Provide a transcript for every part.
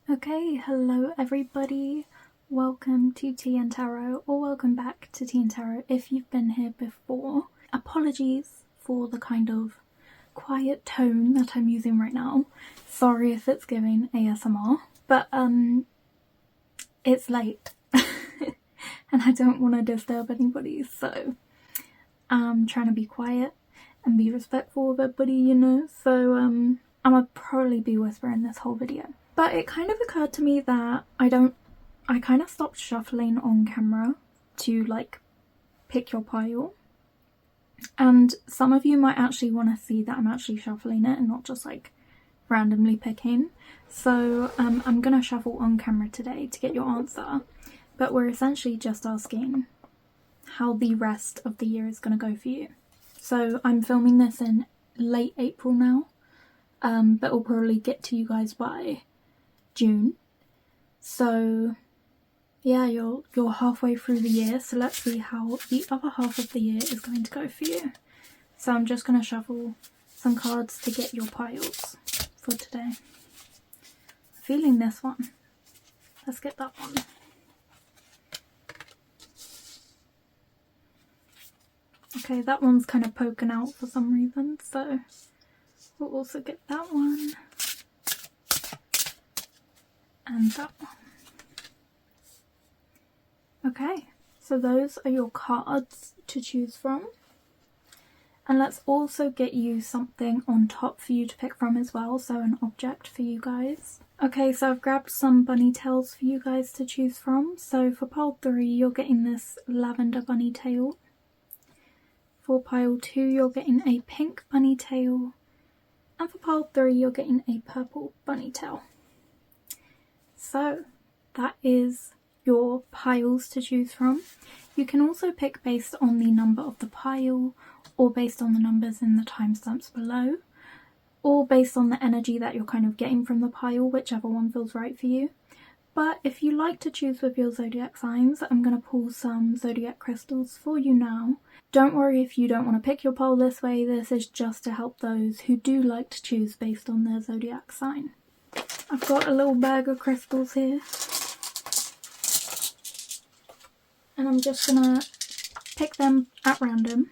Okay, hello everybody. Welcome to TìandTarot, or welcome back to TìandTarot if you've been here before. Apologies for the kind of quiet tone that I'm using right now. Sorry if it's giving ASMR, but it's late and I don't want to disturb anybody, so I'm trying to be quiet and be respectful of everybody, you know, so I'm gonna probably be whispering this whole video. But it kind of occurred to me that I kind of stopped shuffling on camera to like pick your pile, and some of you might actually want to see that I'm actually shuffling it and not just like randomly picking. So I'm gonna shuffle on camera today to get your answer, but we're essentially just asking how the rest of the year is gonna go for you. So I'm filming this in late April now, but we'll probably get to you guys by June. So yeah, you're halfway through the year, so let's see how the other half of the year is going to go for you. So I'm just going to shuffle some cards to get your piles for today. Feeling this one. Let's get that one. Okay, that one's kind of poking out for some reason, so we'll also get that one. And that one. Okay, so those are your cards to choose from. And let's also get you something on top for you to pick from as well, so an object for you guys. Okay, so I've grabbed some bunny tails for you guys to choose from. So for pile 3, you're getting this lavender bunny tail. For pile 2, you're getting a pink bunny tail. And for pile 3, you're getting a purple bunny tail. So that is your piles to choose from. You can also pick based on the number of the pile, or based on the numbers in the timestamps below, or based on the energy that you're kind of getting from the pile, whichever one feels right for you. But if you like to choose with your zodiac signs, I'm going to pull some zodiac crystals for you now. Don't worry if you don't want to pick your pile this way, this is just to help those who do like to choose based on their zodiac sign. I've got a little bag of crystals here, and I'm just gonna pick them at random.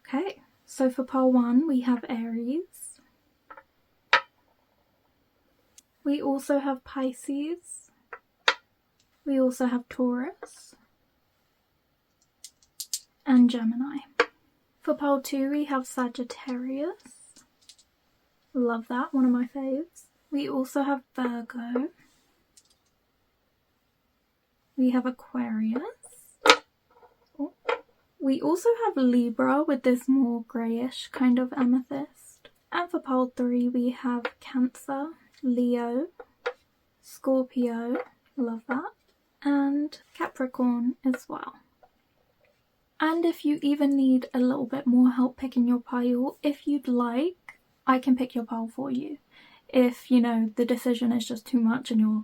Okay, so for pile 1 we have Aries. We also have Pisces. We also have Taurus. And Gemini. For pile 2 we have Sagittarius. Love that, one of my faves. We also have Virgo. We have Aquarius. Oh. We also have Libra with this more greyish kind of amethyst. And for pile 3 we have Cancer, Leo, Scorpio, love that, and Capricorn as well. And if you even need a little bit more help picking your pile, if you'd like, I can pick your pile for you. If, you know, the decision is just too much and you're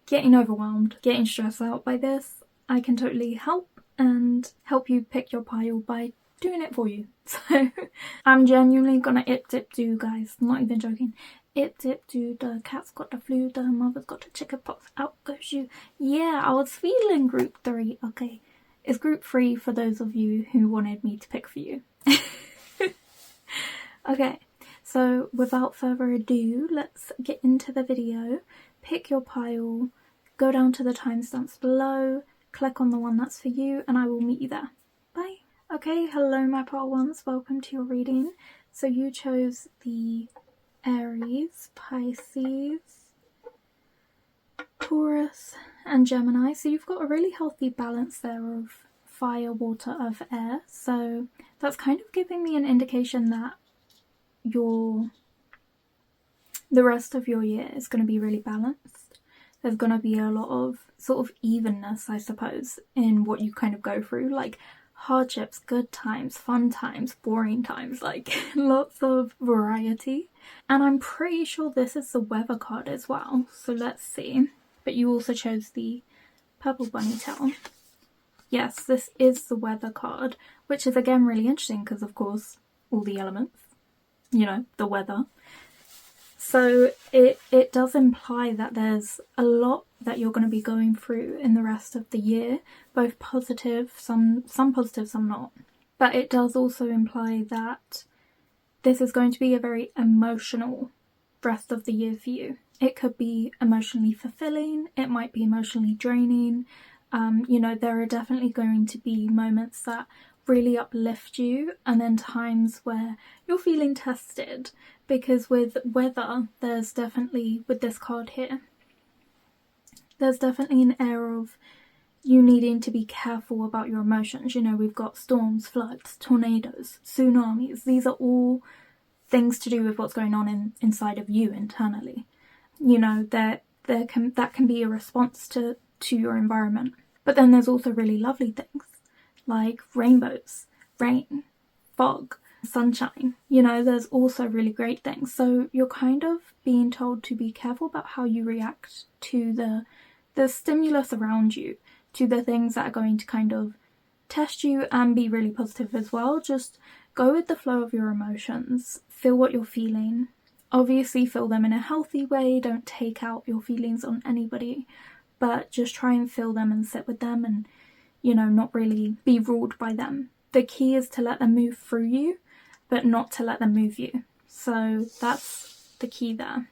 getting overwhelmed, getting stressed out by this, I can totally help and help you pick your pile by doing it for you. So I'm genuinely gonna ip-dip-do, guys, not even joking. Ip-dip-do, the cat's got the flu, the mother's got the chicken pox, out goes you. Yeah, I was feeling group 3, okay. It's group 3 for those of you who wanted me to pick for you. Okay. So without further ado, let's get into the video. Pick your pile, go down to the timestamps below, click on the one that's for you, and I will meet you there. Bye. Okay, hello my pile ones, welcome to your reading. So you chose the Aries, Pisces, Taurus, and Gemini. So you've got a really healthy balance there of fire, water, earth, air. So that's kind of giving me an indication that the rest of your year is going to be really balanced. There's going to be a lot of sort of evenness, I suppose, in what you kind of go through, like hardships, good times, fun times, boring times, like lots of variety. And I'm pretty sure this is the weather card as well, so let's see. But you also chose the purple bunny tail. Yes, this is the weather card, which is again really interesting because of course all the elements, you know, the weather. So it does imply that there's a lot that you're going to be going through in the rest of the year, both positive, some positive, some not. But it does also imply that this is going to be a very emotional rest of the year for you. It could be emotionally fulfilling, it might be emotionally draining. You know, there are definitely going to be moments that really uplift you, and then times where you're feeling tested, because with weather, there's definitely, with this card here, there's definitely an air of you needing to be careful about your emotions. You know, we've got storms, floods, tornadoes, tsunamis. These are all things to do with what's going on inside of you internally. You know, that can be a response to your environment. But then there's also really lovely things like rainbows, rain, fog, sunshine. You know, there's also really great things. So you're kind of being told to be careful about how you react to the stimulus around you, to the things that are going to kind of test you and be really positive as well. Just go with the flow of your emotions, feel what you're feeling. Obviously feel them in a healthy way, don't take out your feelings on anybody, but just try and feel them and sit with them and, you know, not really be ruled by them. The key is to let them move through you, but not to let them move you. So that's the key there.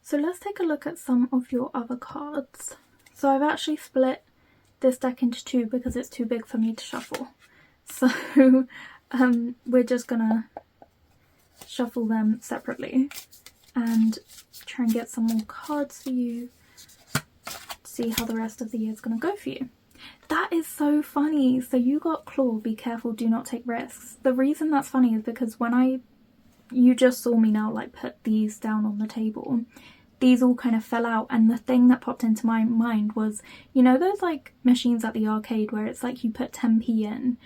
So let's take a look at some of your other cards. So I've actually split this deck into two because it's too big for me to shuffle. So we're just gonna shuffle them separately and try and get some more cards for you, see how the rest of the year is going to go for you. That is so funny. So you got claw, be careful, do not take risks. The reason that's funny is because when you just saw me now like put these down on the table, these all kind of fell out, and the thing that popped into my mind was, you know those like machines at the arcade where it's like you put 10p in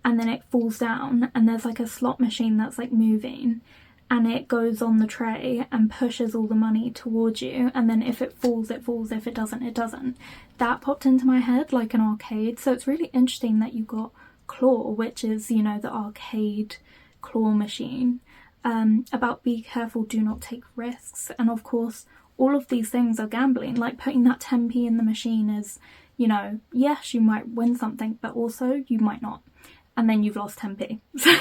and then it falls down and there's like a slot machine that's like moving and it goes on the tray and pushes all the money towards you, and then if it falls, it falls, if it doesn't, it doesn't. That popped into my head like an arcade. So it's really interesting that you got claw, which is, you know, the arcade claw machine, about be careful, do not take risks. And of course all of these things are gambling. Like putting that 10p in the machine is, you know, yes, you might win something, but also you might not, and then you've lost 10p. So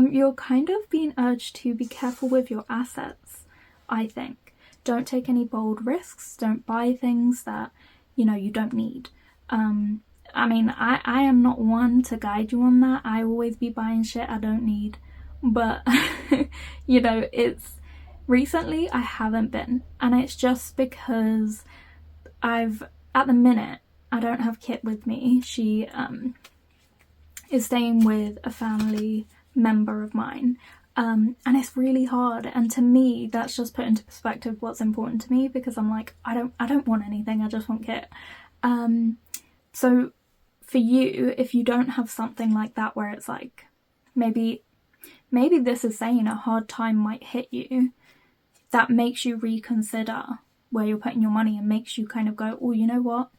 you're kind of being urged to be careful with your assets, I think. Don't take any bold risks. Don't buy things that, you know, you don't need. I mean, I am not one to guide you on that. I always be buying shit I don't need. But, you know, it's recently I haven't been. And it's just because at the minute, I don't have Kit with me. She is staying with a family member of mine, and it's really hard, and to me that's just put into perspective what's important to me, because I'm like, I don't want anything, I just want Kit. So for you, if you don't have something like that where it's like maybe this is saying a hard time might hit you, that makes you reconsider where you're putting your money and makes you kind of go, oh, you know what,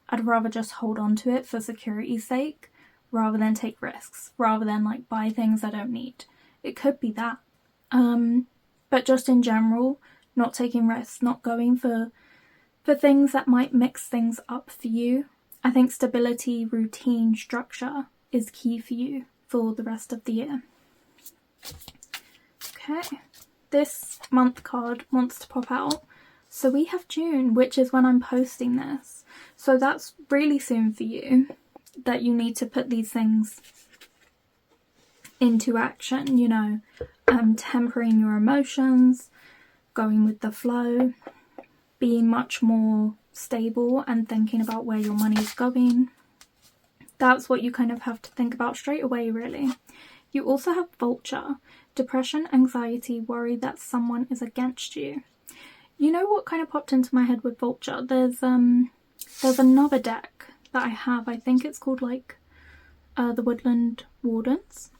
I'd rather just hold on to it for security's sake rather than take risks, rather than like buy things I don't need. It could be that. But just in general, not taking risks, not going for things that might mix things up for you. I think stability, routine, structure is key for you for the rest of the year. Okay, this month card wants to pop out. So we have June, which is when I'm posting this. So that's really soon for you, that you need to put these things into action, you know, tempering your emotions, going with the flow, being much more stable and thinking about where your money's going. That's what you kind of have to think about straight away, really. You also have Vulture, depression, anxiety, worry that someone is against you. You know what kind of popped into my head with Vulture? There's another deck that I have, I think it's called like the Woodland Wardens,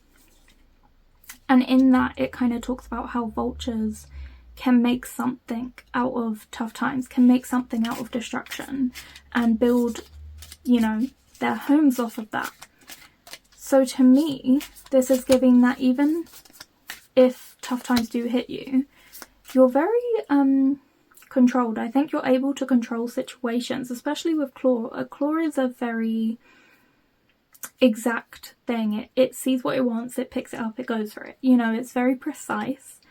and in that it kind of talks about how vultures can make something out of tough times, can make something out of destruction and build, you know, their homes off of that. So to me, this is giving that even if tough times do hit you, you're very controlled. I think you're able to control situations, especially with claw. A claw is a very exact thing. It sees what it wants, it picks it up, it goes for it. You know, it's very precise.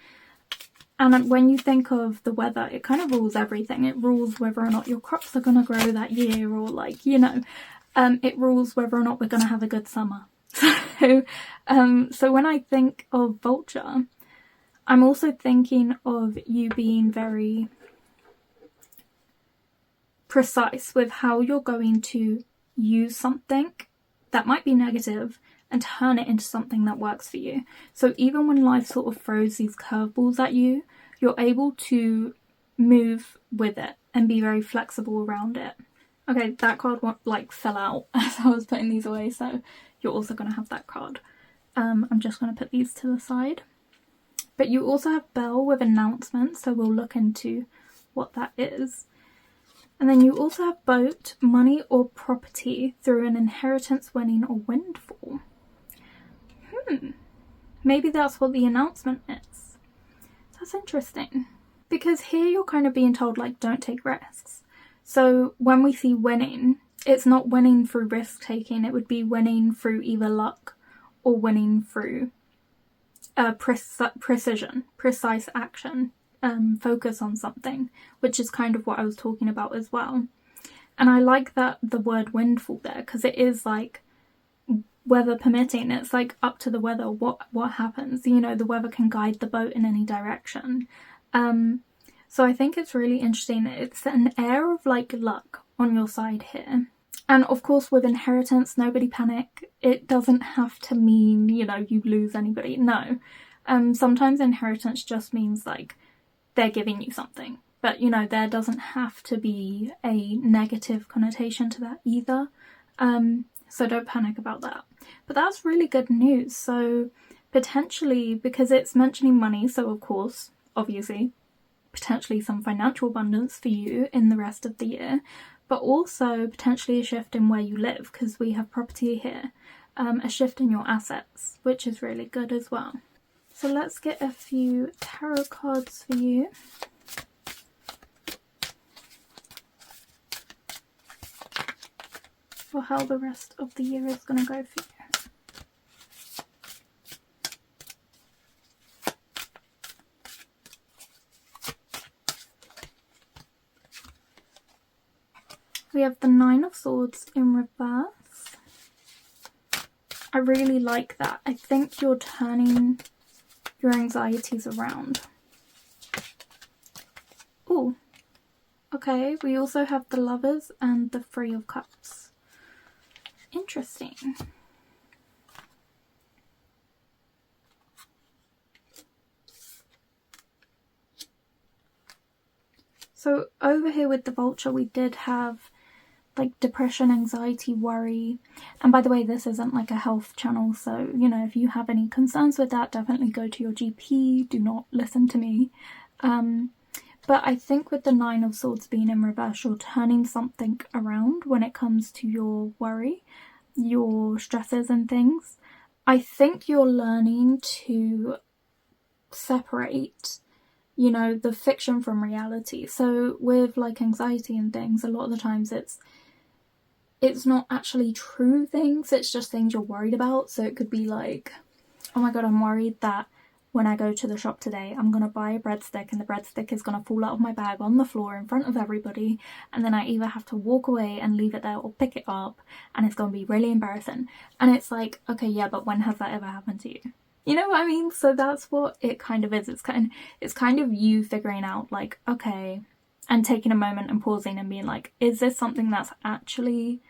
And when you think of the weather, it kind of rules everything. It rules whether or not your crops are going to grow that year, or like, you know, it rules whether or not we're going to have a good summer. So when I think of vulture, I'm also thinking of you being very precise with how you're going to use something that might be negative and turn it into something that works for you. So even when life sort of throws these curveballs at you, you're able to move with it and be very flexible around it. Okay, that card like fell out as I was putting these away, so you're also going to have that card. I'm just going to put these to the side. But you also have bell with announcement, so we'll look into what that is. And then you also have boat, money or property through an inheritance, winning or windfall. Maybe that's what the announcement is. That's interesting. Because here you're kind of being told, like, don't take risks. So when we see winning, it's not winning through risk taking. It would be winning through either luck or winning through precision, precise action, focus on something, which is kind of what I was talking about as well. And I like that the word windfall there, because it is like, weather permitting, it's like up to the weather what happens. You know, the weather can guide the boat in any direction. So I think it's really interesting. It's an air of like luck on your side here. And of course with inheritance, nobody panic. It doesn't have to mean, you know, you lose anybody. No. Sometimes inheritance just means like they're giving you something. But, you know, there doesn't have to be a negative connotation to that either. So don't panic about that. But that's really good news. So potentially, because it's mentioning money, so of course, obviously, potentially some financial abundance for you in the rest of the year, but also potentially a shift in where you live, because we have property here, a shift in your assets, which is really good as well. So let's get a few tarot cards for you. For how the rest of the year is going to go for you. We have the Nine of Swords in reverse. I really like that. I think you're turning your anxieties around. Oh, okay. We also have the Lovers and the Three of Cups. Interesting. So over here with the Vulture, we did have like depression, anxiety, worry. And by the way, this isn't like a health channel, so, you know, if you have any concerns with that, definitely go to your GP. Do not listen to me. But I think with the Nine of Swords being in reverse, you're turning something around when it comes to your worry, your stresses and things. I think you're learning to separate, you know, the fiction from reality. So with like anxiety and things, a lot of the times it's not actually true things, it's just things you're worried about. So it could be like, oh my god, I'm worried that when I go to the shop today, I'm going to buy a breadstick and the breadstick is going to fall out of my bag on the floor in front of everybody, and then I either have to walk away and leave it there or pick it up, and it's going to be really embarrassing. And it's like, okay, yeah, but when has that ever happened to you? You know what I mean? So that's what it kind of is. It's kind of you figuring out like, okay, and taking a moment and pausing and being like, is this something that's actually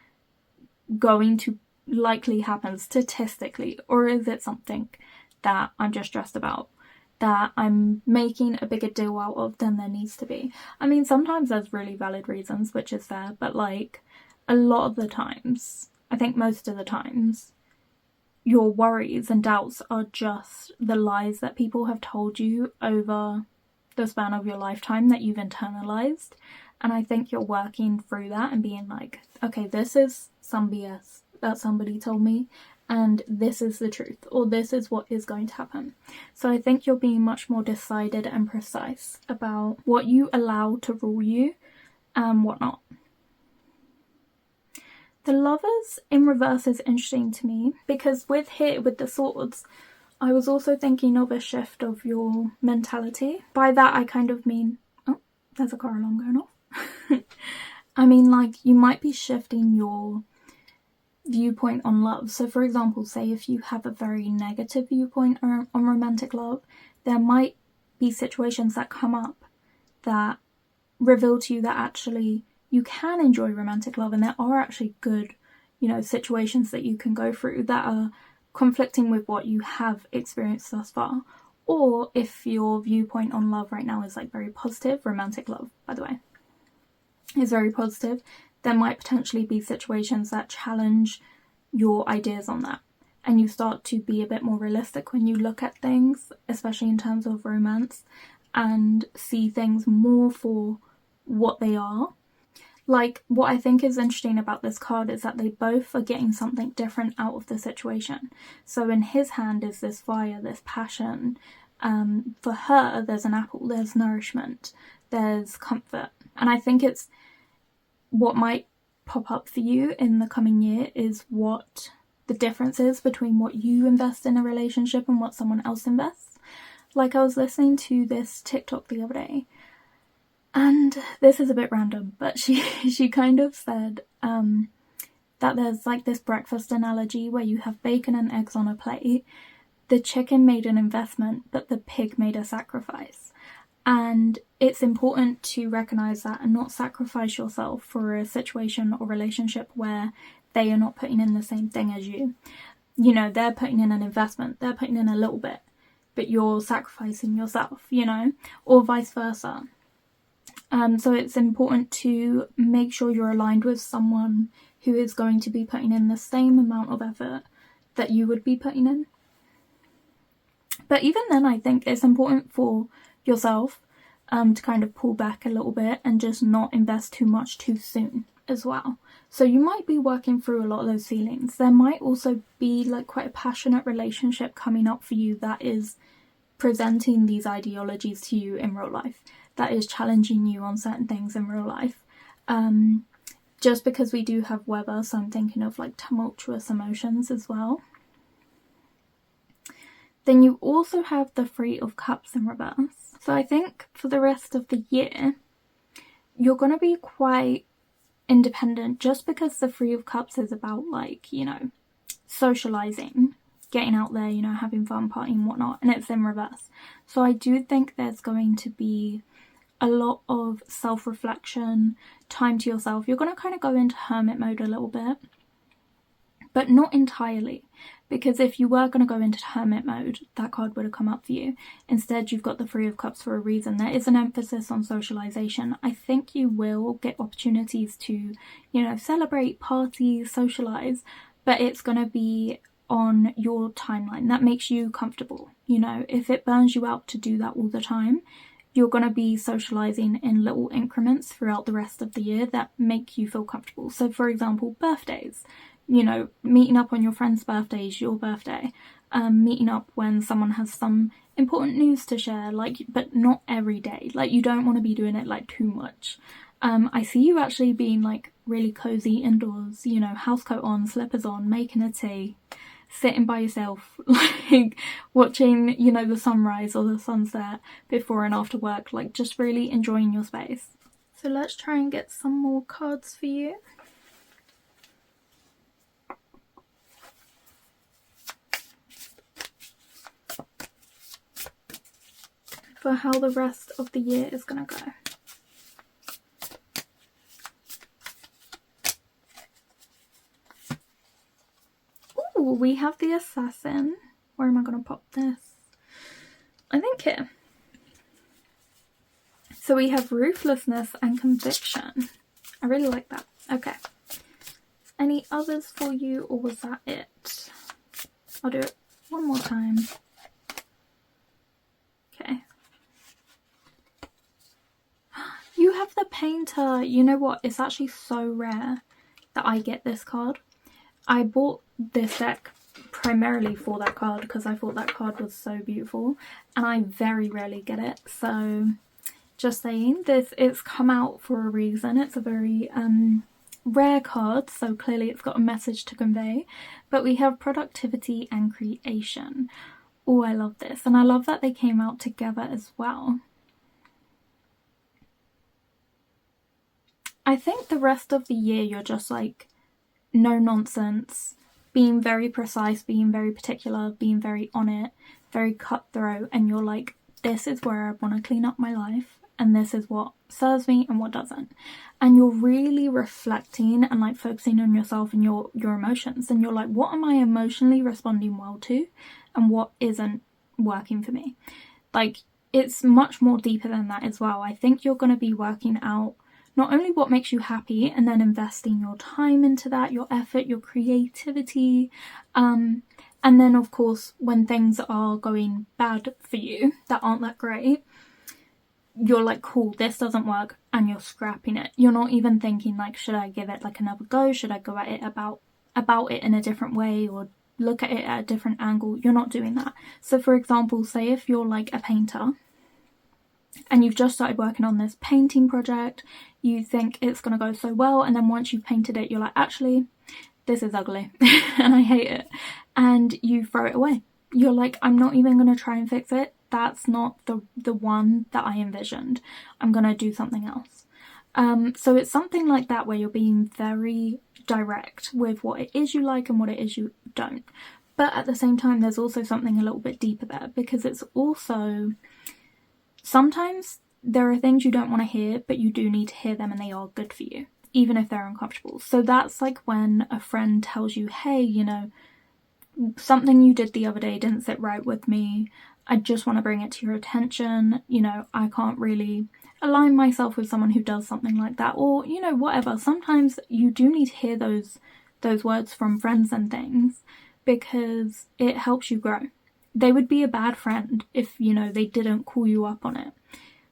going to likely happen statistically, or is it something that I'm just stressed about, that I'm making a bigger deal out of than there needs to be? I mean, sometimes there's really valid reasons, which is fair, but like a lot of the times, I think most of the times, your worries and doubts are just the lies that people have told you over the span of your lifetime that you've internalized. And I think you're working through that and being like, okay, this is some BS that somebody told me, and this is the truth, or this is what is going to happen. So I think you're being much more decided and precise about what you allow to rule you and whatnot. The Lovers in reverse is interesting to me because with the Swords, I was also thinking of a shift of your mentality. By that I kind of mean, oh, there's a car alarm going off. I mean, like, you might be shifting your viewpoint on love. So for example, say if you have a very negative viewpoint on romantic love, there might be situations that come up that reveal to you that actually you can enjoy romantic love, and there are actually good, you know, situations that you can go through that are conflicting with what you have experienced thus far. Or if your viewpoint on love right now is like very positive, romantic love, by the way, is very positive, there might potentially be situations that challenge your ideas on that, and you start to be a bit more realistic when you look at things, especially in terms of romance, and see things more for what they are. Like, what I think is interesting about this card is that they both are getting something different out of the situation. So in his hand is this fire, this passion. For her, there's an apple, there's nourishment, there's comfort. And I think it's what might pop up for you in the coming year is what the difference is between what you invest in a relationship and what someone else invests. Like, I was listening to this TikTok the other day, and this is a bit random, but she kind of said that there's like this breakfast analogy where you have bacon and eggs on a plate. The chicken made an investment, but the pig made a sacrifice. And it's important to recognise that and not sacrifice yourself for a situation or relationship where they are not putting in the same thing as you. You know, they're putting in an investment, they're putting in a little bit, but you're sacrificing yourself, you know, or vice versa. So it's important to make sure you're aligned with someone who is going to be putting in the same amount of effort that you would be putting in. But even then, I think it's important for yourself to kind of pull back a little bit and just not invest too much too soon as well. So you might be working through a lot of those feelings. There might also be like quite a passionate relationship coming up for you that is presenting these ideologies to you in real life, that is challenging you on certain things in real life. Just because we do have weather, so I'm thinking of like tumultuous emotions as well. Then you also have the Three of Cups in reverse. So I think for the rest of the year, you're going to be quite independent, just because the Three of Cups is about, like, you know, socializing, getting out there, you know, having fun, partying, whatnot, and it's in reverse. So I do think there's going to be a lot of self-reflection, time to yourself. You're going to kind of go into hermit mode a little bit, but not entirely, because if you were going to go into hermit mode, that card would have come up for you. Instead, you've got the Three of Cups for a reason. There is an emphasis on socialization. I think you will get opportunities to, you know, celebrate, party, socialize, but it's going to be on your timeline that makes you comfortable. You know, if it burns you out to do that all the time, you're going to be socializing in little increments throughout the rest of the year that make you feel comfortable. So for example, birthdays, you know, meeting up on your friend's birthday is your birthday, meeting up when someone has some important news to share, like, but not every day. Like, you don't want to be doing it like too much. I see you actually being like really cozy indoors, you know, housecoat on, slippers on, making a tea, sitting by yourself, like watching, you know, the sunrise or the sunset before and after work, like just really enjoying your space. So let's try and get some more cards for you. For how the rest of the year is gonna go. Ooh, we have the Assassin. Where am I gonna pop this? I think here. So we have Ruthlessness and Conviction. I really like that. Okay. Any others for you, or was that it? I'll do it one more time. Okay. You have the Painter. You know what? It's actually so rare that I get this card. I bought this deck primarily for that card because I thought that card was so beautiful, and I very rarely get it, so just saying, it's come out for a reason. It's a very rare card, so clearly it's got a message to convey. But we have productivity and creation. Oh, I love this, and I love that they came out together as well. I think the rest of the year you're just like no nonsense, being very precise, being very particular, being very on it, very cutthroat, and you're like, this is where I want to clean up my life, and this is what serves me and what doesn't. And you're really reflecting and like focusing on yourself and your emotions, and you're like, what am I emotionally responding well to and what isn't working for me? Like, it's much more deeper than that as well. I think you're going to be working out not only what makes you happy and then investing your time into that, your effort, your creativity, and then of course when things are going bad for you that aren't that great, you're like, cool, this doesn't work, and you're scrapping it. You're not even thinking like, should I give it like another go? Should I go at it about it in a different way or look at it at a different angle? You're not doing that. So for example, say if you're like a painter and you've just started working on this painting project, you think it's going to go so well, and then once you've painted it, you're like, actually, this is ugly and I hate it, and you throw it away. You're like, I'm not even going to try and fix it. That's not the one that I envisioned. I'm going to do something else. So it's something like that where you're being very direct with what it is you like and what it is you don't. But at the same time, there's also something a little bit deeper there, because it's also, sometimes there are things you don't want to hear, but you do need to hear them and they are good for you, even if they're uncomfortable. So that's like when a friend tells you, hey, you know, something you did the other day didn't sit right with me. I just want to bring it to your attention. You know, I can't really align myself with someone who does something like that, or, you know, whatever. Sometimes you do need to hear those words from friends and things, because it helps you grow. They would be a bad friend if, you know, they didn't call you up on it.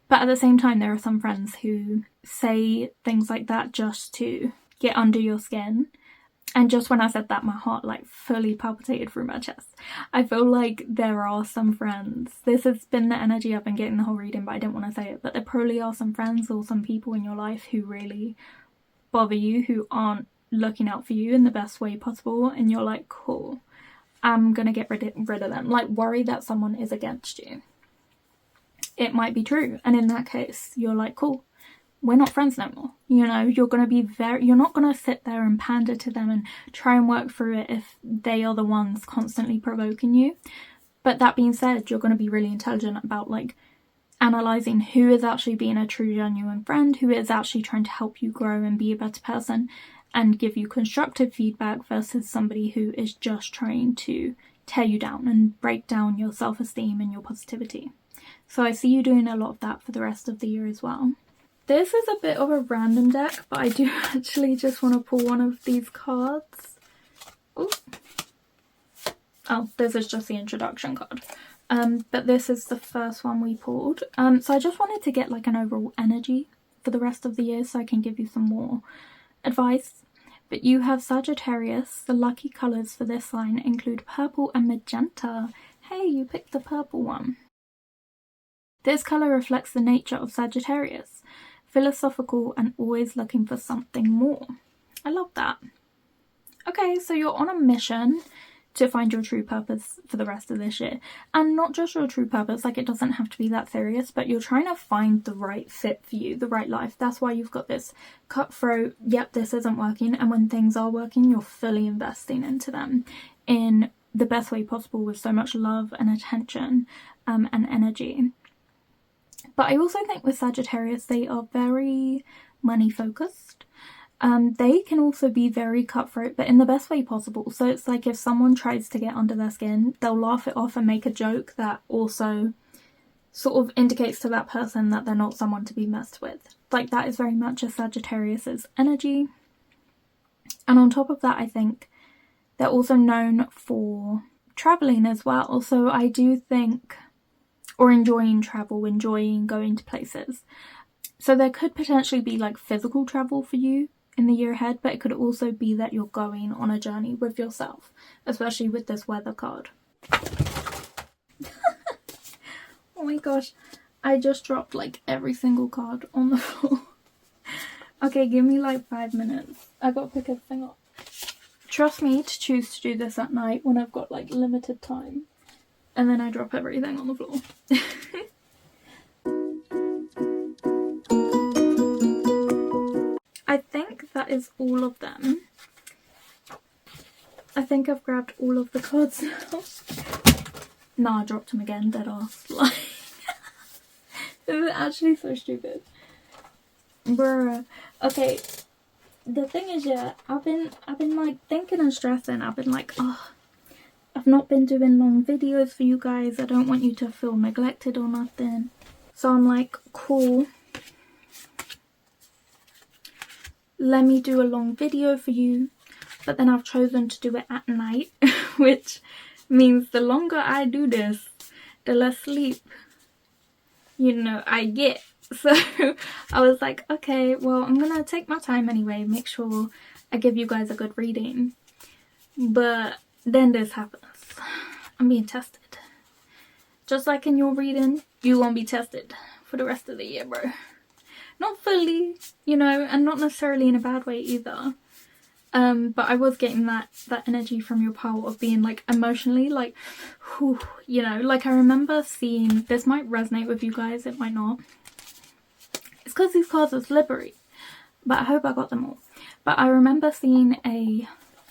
But at the same time, there are some friends who say things like that just to get under your skin. And just when I said that, my heart like fully palpitated through my chest. I feel like there are some friends, this has been the energy I've been getting the whole reading, but I didn't want to say it, but there probably are some friends or some people in your life who really bother you, who aren't looking out for you in the best way possible, and you're like, cool, I'm gonna get rid of them. Like, worry that someone is against you. It might be true, and in that case, you're like, cool, we're not friends no more. You know, you're not gonna sit there and pander to them and try and work through it if they are the ones constantly provoking you. But that being said, you're gonna be really intelligent about like analysing who is actually being a true, genuine friend, who is actually trying to help you grow and be a better person and give you constructive feedback, versus somebody who is just trying to tear you down and break down your self-esteem and your positivity. So I see you doing a lot of that for the rest of the year as well. This is a bit of a random deck, but I do actually just want to pull one of these cards. Ooh. Oh, this is just the introduction card. But this is the first one we pulled. So I just wanted to get like an overall energy for the rest of the year so I can give you some more advice. But you have Sagittarius. The lucky colours for this sign include purple and magenta. Hey, you picked the purple one. This colour reflects the nature of Sagittarius. Philosophical and always looking for something more. I love that. Okay, so you're on a mission to find your true purpose for the rest of this year. And not just your true purpose, like it doesn't have to be that serious, but you're trying to find the right fit for you, the right life. That's why you've got this cutthroat, yep, this isn't working, and when things are working, you're fully investing into them in the best way possible with so much love and attention and energy. But I also think with Sagittarius, they are very money focused. They can also be very cutthroat, but in the best way possible. So it's like if someone tries to get under their skin, they'll laugh it off and make a joke that also sort of indicates to that person that they're not someone to be messed with. Like, that is very much a Sagittarius's energy. And on top of that, I think they're also known for traveling as well. So I do think, or enjoying travel, enjoying going to places. So there could potentially be like physical travel for you in the year ahead, but it could also be that you're going on a journey with yourself, especially with this weather card. Oh my gosh, I just dropped like every single card on the floor. Okay, give me like 5 minutes. I gotta pick everything up. Trust me to choose to do this at night when I've got like limited time. And then I drop everything on the floor. I think that is all of them. I think I've grabbed all of the cards now. Nah, I dropped them again, dead ass. Like, this is actually so stupid. Bruh. Okay, the thing is, yeah, I've been like thinking and stressing. I've been like, oh, I've not been doing long videos for you guys. I don't want you to feel neglected or nothing. So I'm like, cool. Let me do a long video for you. But then I've chosen to do it at night, which means the longer I do this, the less sleep, you know, I get. So I was like, okay, well, I'm gonna take my time anyway, make sure I give you guys a good reading. But then this happens. I'm being tested. Just like in your reading, you won't be tested for the rest of the year, bro. Not fully, you know, and not necessarily in a bad way either. But I was getting that energy from your pile of being like emotionally like, whew, you know, like I remember seeing, this might resonate with you guys, it might not. It's because these cards are slippery, but I hope I got them all. But I remember seeing a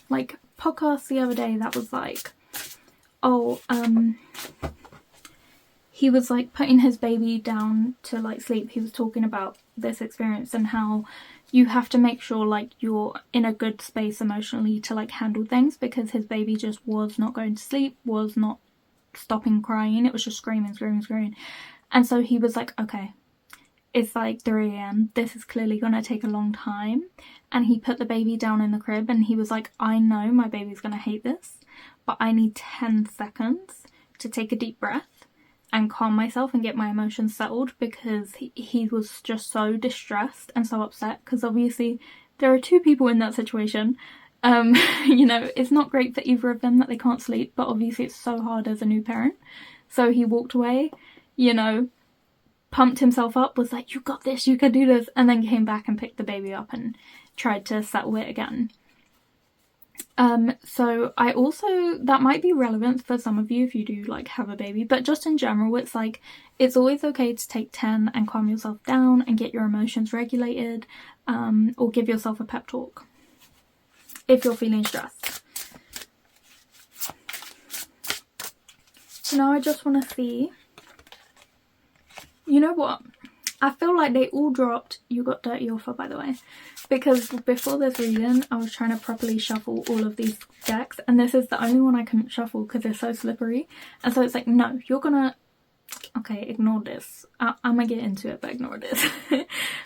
like podcast the other day that was like, oh, he was like putting his baby down to like sleep. He was talking about this experience and how you have to make sure like you're in a good space emotionally to like handle things, because his baby just was not going to sleep, was not stopping crying. It was just screaming. And so he was like, okay, it's like 3 AM. This is clearly going to take a long time. And he put the baby down in the crib and he was like, I know my baby's going to hate this, but I need 10 seconds to take a deep breath and calm myself and get my emotions settled, because he was just so distressed and so upset, because obviously there are two people in that situation. You know, it's not great for either of them that they can't sleep, but obviously it's so hard as a new parent. So he walked away, you know, pumped himself up, was like, you got this, you can do this, and then came back and picked the baby up and tried to settle it again. So I also, that might be relevant for some of you if you do like have a baby, but just in general, it's like, it's always okay to take 10 and calm yourself down and get your emotions regulated, or give yourself a pep talk if you're feeling stressed. So now I just want to see, you know what, I feel like they all dropped You Got Dirty Offer, by the way, because before this reading I was trying to properly shuffle all of these decks, and this is the only one I couldn't shuffle because it's so slippery. And so it's like, no, you're gonna, okay, ignore this, I'm gonna get into it, but ignore this.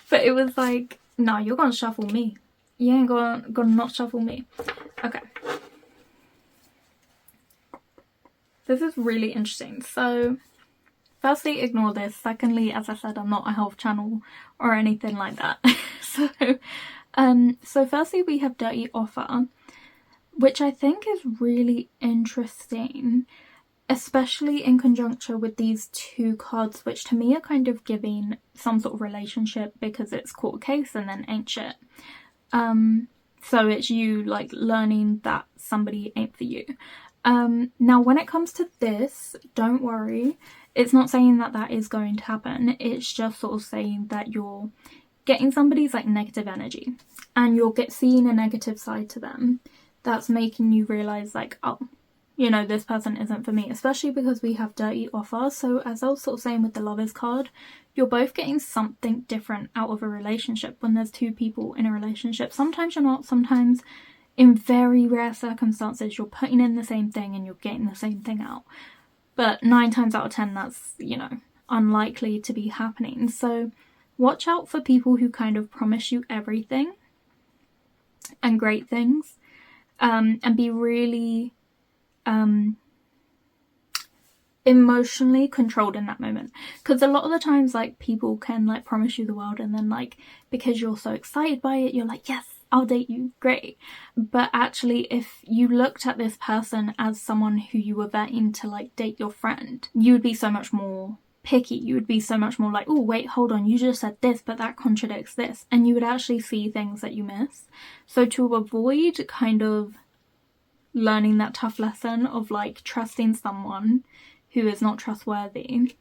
But it was like, no, you're gonna shuffle me, you ain't gonna not shuffle me. Okay, this is really interesting. So firstly, ignore this. Secondly, as I said, I'm not a health channel or anything like that. So firstly we have Dirty Offer, which I think is really interesting, especially in conjunction with these two cards, which to me are kind of giving some sort of relationship, because it's Court Case and then Ain't Shit. So it's you like learning that somebody ain't for you. Now when it comes to this, don't worry, it's not saying that that is going to happen. It's just sort of saying that you're getting somebody's like negative energy and you'll get seeing a negative side to them that's making you realize like, oh, you know, this person isn't for me, especially because we have Dirty Offer. So as I was sort of saying with the Lovers card, you're both getting something different out of a relationship when there's two people in a relationship. Sometimes you're not, sometimes in very rare circumstances you're putting in the same thing and you're getting the same thing out. But 9 times out of 10 that's, you know, unlikely to be happening. So watch out for people who kind of promise you everything and great things, and be really emotionally controlled in that moment, because a lot of the times like people can like promise you the world and then like because you're so excited by it you're like, yes, I'll date you, great. But actually, if you looked at this person as someone who you were vetting to like date your friend, you would be so much more picky. You would be so much more like, oh wait, hold on, you just said this, but that contradicts this, and you would actually see things that you miss. So to avoid kind of learning that tough lesson of like trusting someone who is not trustworthy,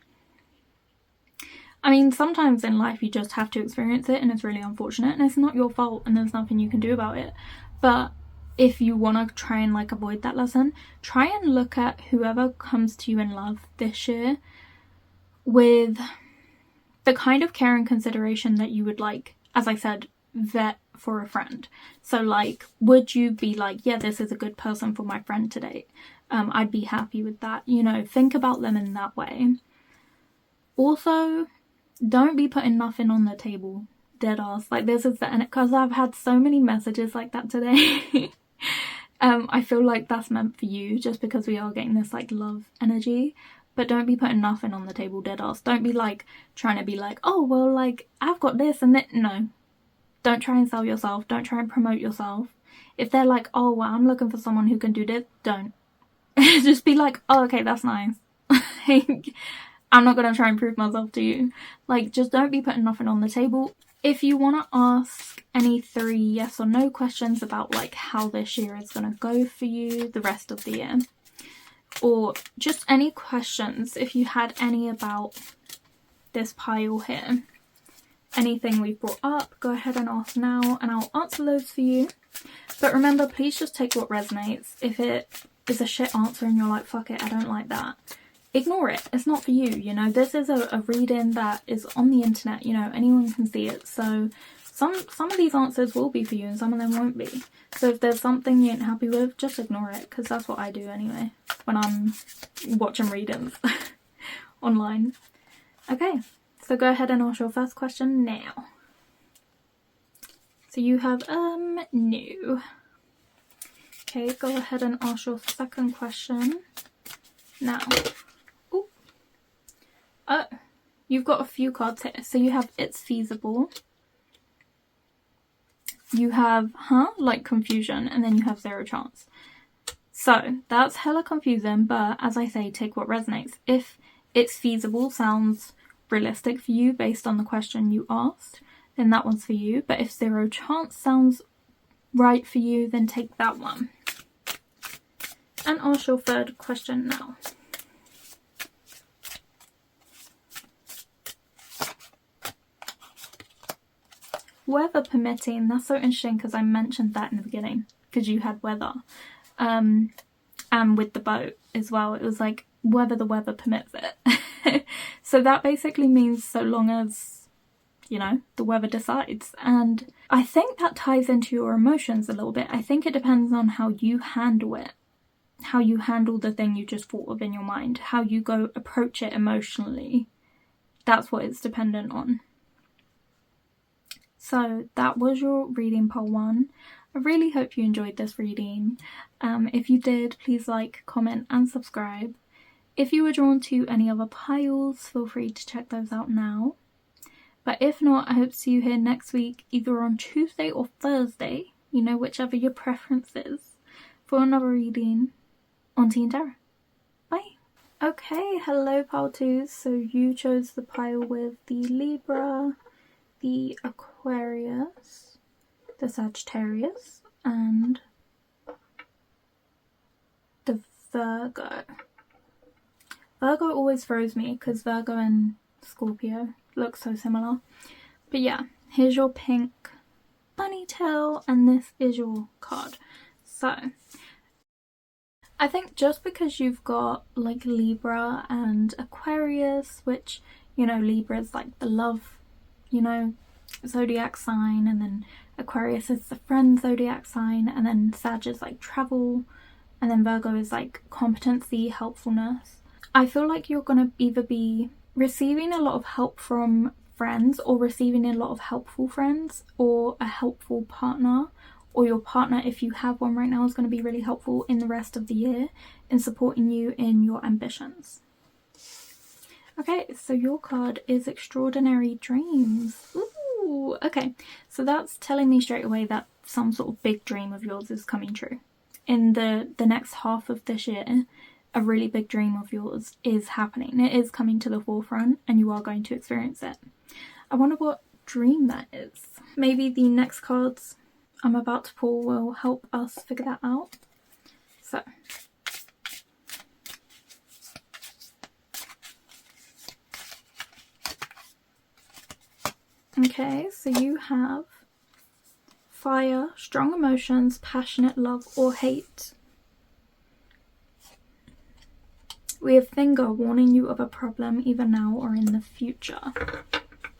I mean, sometimes in life you just have to experience it, and it's really unfortunate, and it's not your fault, and there's nothing you can do about it. But if you want to try and like avoid that lesson, try and look at whoever comes to you in love this year with the kind of care and consideration that you would like, as I said, vet for a friend. So like, would you be like, yeah, this is a good person for my friend to date? I'd be happy with that. You know, think about them in that way. Also, don't be putting nothing on the table, dead ass. Like, this is the end, because I've had so many messages like that today. I feel like that's meant for you, just because we are getting this like love energy. But don't be putting nothing on the table, dead ass. Don't be like trying to be like, oh well, like I've got this and that. No, don't try and sell yourself. Don't try and promote yourself. If they're like, oh well, I'm looking for someone who can do this, don't. Just be like, oh okay, that's nice. Like, I'm not gonna try and prove myself to you. Like, just don't be putting nothing on the table. If you want to ask any 3 yes or no questions about like how this year is gonna go for you the rest of the year, or just any questions, if you had any about this pile here, anything we've brought up, go ahead and ask now and I'll answer those for you. But remember, please just take what resonates. If it is a shit answer and you're like, fuck it, I don't like that, ignore it. It's not for you, you know. This is a reading that is on the internet, you know, anyone can see it. So some of these answers will be for you and some of them won't be. So if there's something you ain't happy with, just ignore it, because that's what I do anyway when I'm watching readings online. Okay, so go ahead and ask your first question now. So you have no. Okay, go ahead and ask your second question now. Ooh. Oh, you've got a few cards here. So you have it's feasible. You have like confusion, and then you have 0 chance. So that's hella confusing, but as I say, take what resonates. If it's feasible sounds realistic for you based on the question you asked, then that one's for you. But if 0 chance sounds right for you, then take that one. And ask your third question now. Weather permitting, that's so interesting because I mentioned that in the beginning, because you had weather. And with the boat as well, it was like whether the weather permits it. So that basically means so long as, you know, the weather decides. And I think that ties into your emotions a little bit. I think it depends on how you handle it, how you handle the thing you just thought of in your mind, how you go approach it emotionally. That's what it's dependent on. So that was your reading, pile 1. I really hope you enjoyed this reading. If you did, please like, comment and subscribe. If you were drawn to any other piles, feel free to check those out now. But if not, I hope to see you here next week, either on Tuesday or Thursday, you know, whichever your preference is, for another reading on TìandTarot. Bye! Okay, hello pile 2. So you chose the pile with the Libra, the Aquarius, the Sagittarius, and the Virgo. Virgo always throws me because Virgo and Scorpio look so similar. But yeah, here's your pink bunny tail and this is your card. So I think just because you've got like Libra and Aquarius, which, you know, Libra is like the love, you know, zodiac sign, and then Aquarius is the friend zodiac sign, and then Sag is like travel, and then Virgo is like competency, helpfulness. I feel like you're gonna either be receiving a lot of help from friends, or receiving a lot of helpful friends, or a helpful partner, or your partner, if you have one right now, is going to be really helpful in the rest of the year in supporting you in your ambitions. Okay, so your card is Extraordinary Dreams. Ooh. Ooh, okay. So that's telling me straight away that some sort of big dream of yours is coming true. In the next half of this year, a really big dream of yours is happening. It is coming to the forefront and you are going to experience it. I wonder what dream that is. Maybe the next cards I'm about to pull will help us figure that out. So, okay, so you have fire, strong emotions, passionate love or hate. We have finger, warning you of a problem either now or in the future.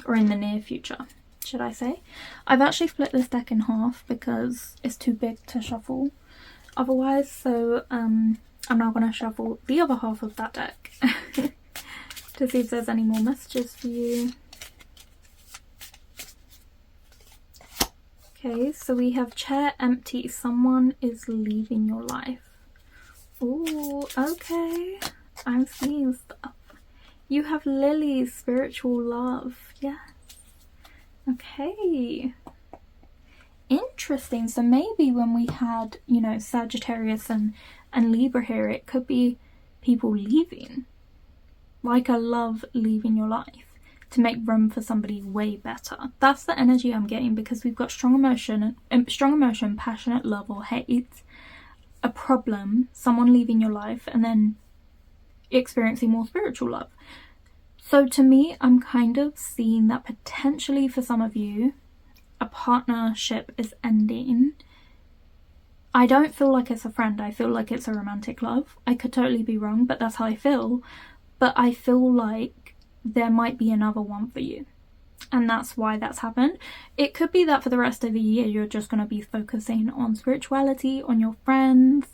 Or in the near future, should I say. I've actually split this deck in half because it's too big to shuffle otherwise. So I'm now going to shuffle the other half of that deck to see if there's any more messages for you. Okay, so we have chair empty. Someone is leaving your life. Ooh, okay. I'm seeing stuff. You have lilies, spiritual love. Yes. Okay. Interesting. So maybe when we had, you know, Sagittarius and Libra here, it could be people leaving. Like a love leaving your life to make room for somebody way better. That's the energy I'm getting because we've got strong emotion, passionate love or hate, a problem, someone leaving your life, and then experiencing more spiritual love. So to me, I'm kind of seeing that potentially for some of you, a partnership is ending. I don't feel like it's a friend. I feel like it's a romantic love. I could totally be wrong, but that's how I feel. But I feel like there might be another one for you. And that's why that's happened. It could be that for the rest of the year, you're just going to be focusing on spirituality, on your friends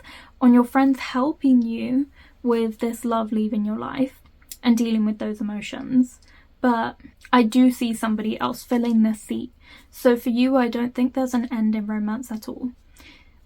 helping you with this love leaving your life and dealing with those emotions. But I do see somebody else filling this seat. So for you, I don't think there's an end in romance at all.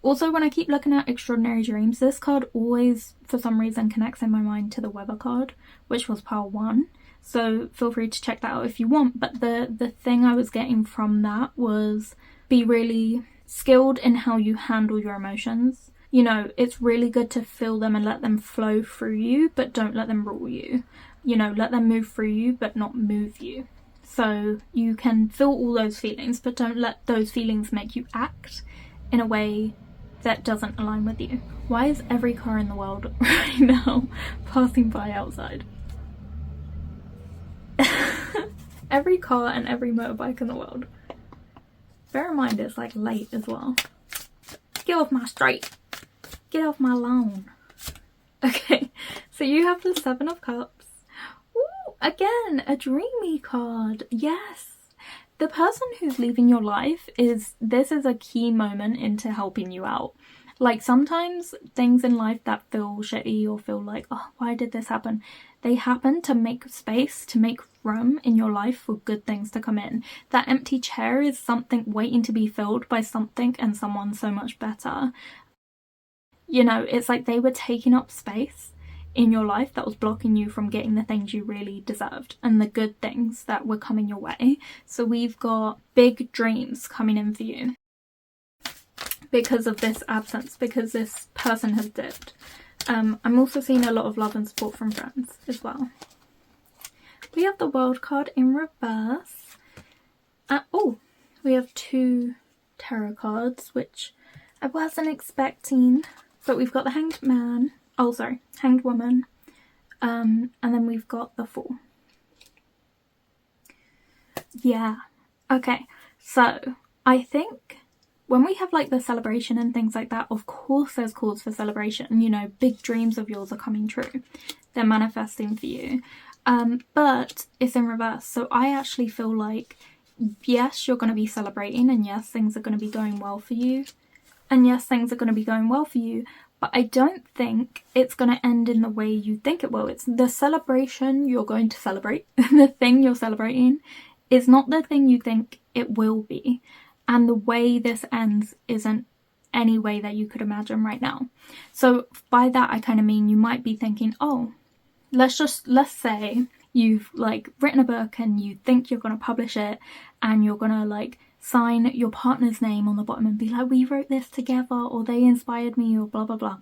Also, when I keep looking at extraordinary dreams, this card always, for some reason, connects in my mind to the weather card, which was pile 1. So feel free to check that out if you want. But the thing I was getting from that was be really skilled in how you handle your emotions. You know, it's really good to feel them and let them flow through you, but don't let them rule you. You know, let them move through you, but not move you. So you can feel all those feelings, but don't let those feelings make you act in a way that doesn't align with you. Why is every car in the world right now passing by outside? Every car and every motorbike in the world. Bear in mind it's like late as well. Get off my street. Get off my lawn. Okay, so you have the 7 of Cups. Ooh, again, a dreamy card. Yes. The person who's leaving your life this is a key moment into helping you out. Like sometimes things in life that feel shitty or feel like, oh, why did this happen? They happen to make space, to make room in your life for good things to come in. That empty chair is something waiting to be filled by something and someone so much better. You know, it's like they were taking up space in your life that was blocking you from getting the things you really deserved and the good things that were coming your way. So we've got big dreams coming in for you because of this absence, because this person has dipped. I'm also seeing a lot of love and support from friends as well. We have the World card in reverse. Oh, we have 2 tarot cards, which I wasn't expecting. But we've got the Hanged Man. Oh, sorry, Hanged Woman. And then we've got the Fool. Yeah. Okay. So I think when we have like the celebration and things like that, of course there's cause for celebration. You know, big dreams of yours are coming true. They're manifesting for you. But it's in reverse. So I actually feel like, yes, you're going to be celebrating, and yes, things are going to be going well for you. And yes, things are going to be going well for you, but I don't think it's going to end in the way you think it will. It's the celebration you're going to celebrate. The thing you're celebrating is not the thing you think it will be. And the way this ends isn't any way that you could imagine right now. So by that, I kind of mean you might be thinking, oh, let's say you've like written a book and you think you're going to publish it, and you're going to like sign your partner's name on the bottom and be like, we wrote this together, or they inspired me, or blah blah blah.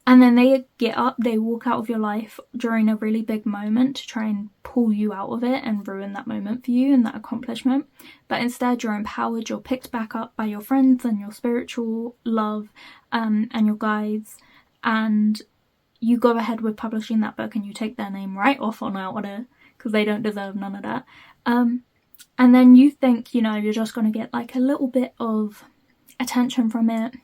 And then they get up, they walk out of your life during a really big moment to try and pull you out of it and ruin that moment for you and that accomplishment. But instead you're empowered, you're picked back up by your friends and your spiritual love and your guides, and you go ahead with publishing that book and you take their name right off on out of it because they don't deserve none of that. And then you think, you know, you're just going to get like a little bit of attention from it,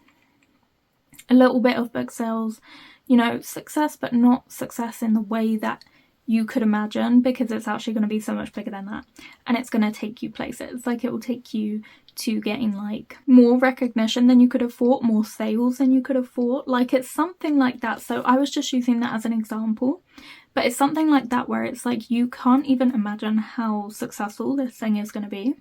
a little bit of book sales, you know, success, but not success in the way that you could imagine, because it's actually going to be so much bigger than that. And it's going to take you places. Like, it will take you to getting like more recognition than you could have thought, more sales than you could have thought. Like, it's something like that. So I was just using that as an example, but it's something like that where it's like you can't even imagine how successful this thing is going to be.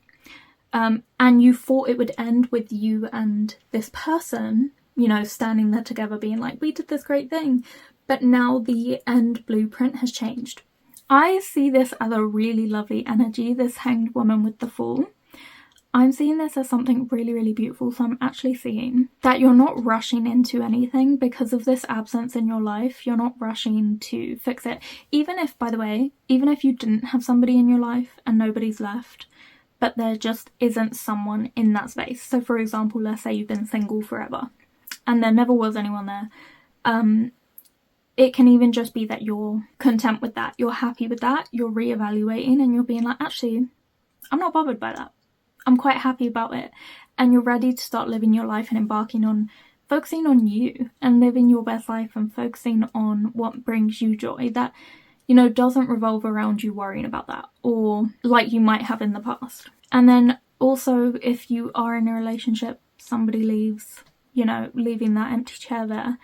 And you thought it would end with you and this person, you know, standing there together being like, we did this great thing. But now the end blueprint has changed. I see this as a really lovely energy, this Hanged Woman with the Fool. I'm seeing this as something really, really beautiful. So I'm actually seeing that you're not rushing into anything because of this absence in your life. You're not rushing to fix it. Even if, by the way, even if you didn't have somebody in your life and nobody's left, but there just isn't someone in that space. So for example, let's say you've been single forever and there never was anyone there. It can even just be that you're content with that. You're happy with that. You're reevaluating and you're being like, actually, I'm not bothered by that. I'm quite happy about it. And you're ready to start living your life and embarking on focusing on you and living your best life and focusing on what brings you joy. That, you know, doesn't revolve around you worrying about that, or like you might have in the past. And then also, if you are in a relationship, somebody leaves, you know, leaving that empty chair there.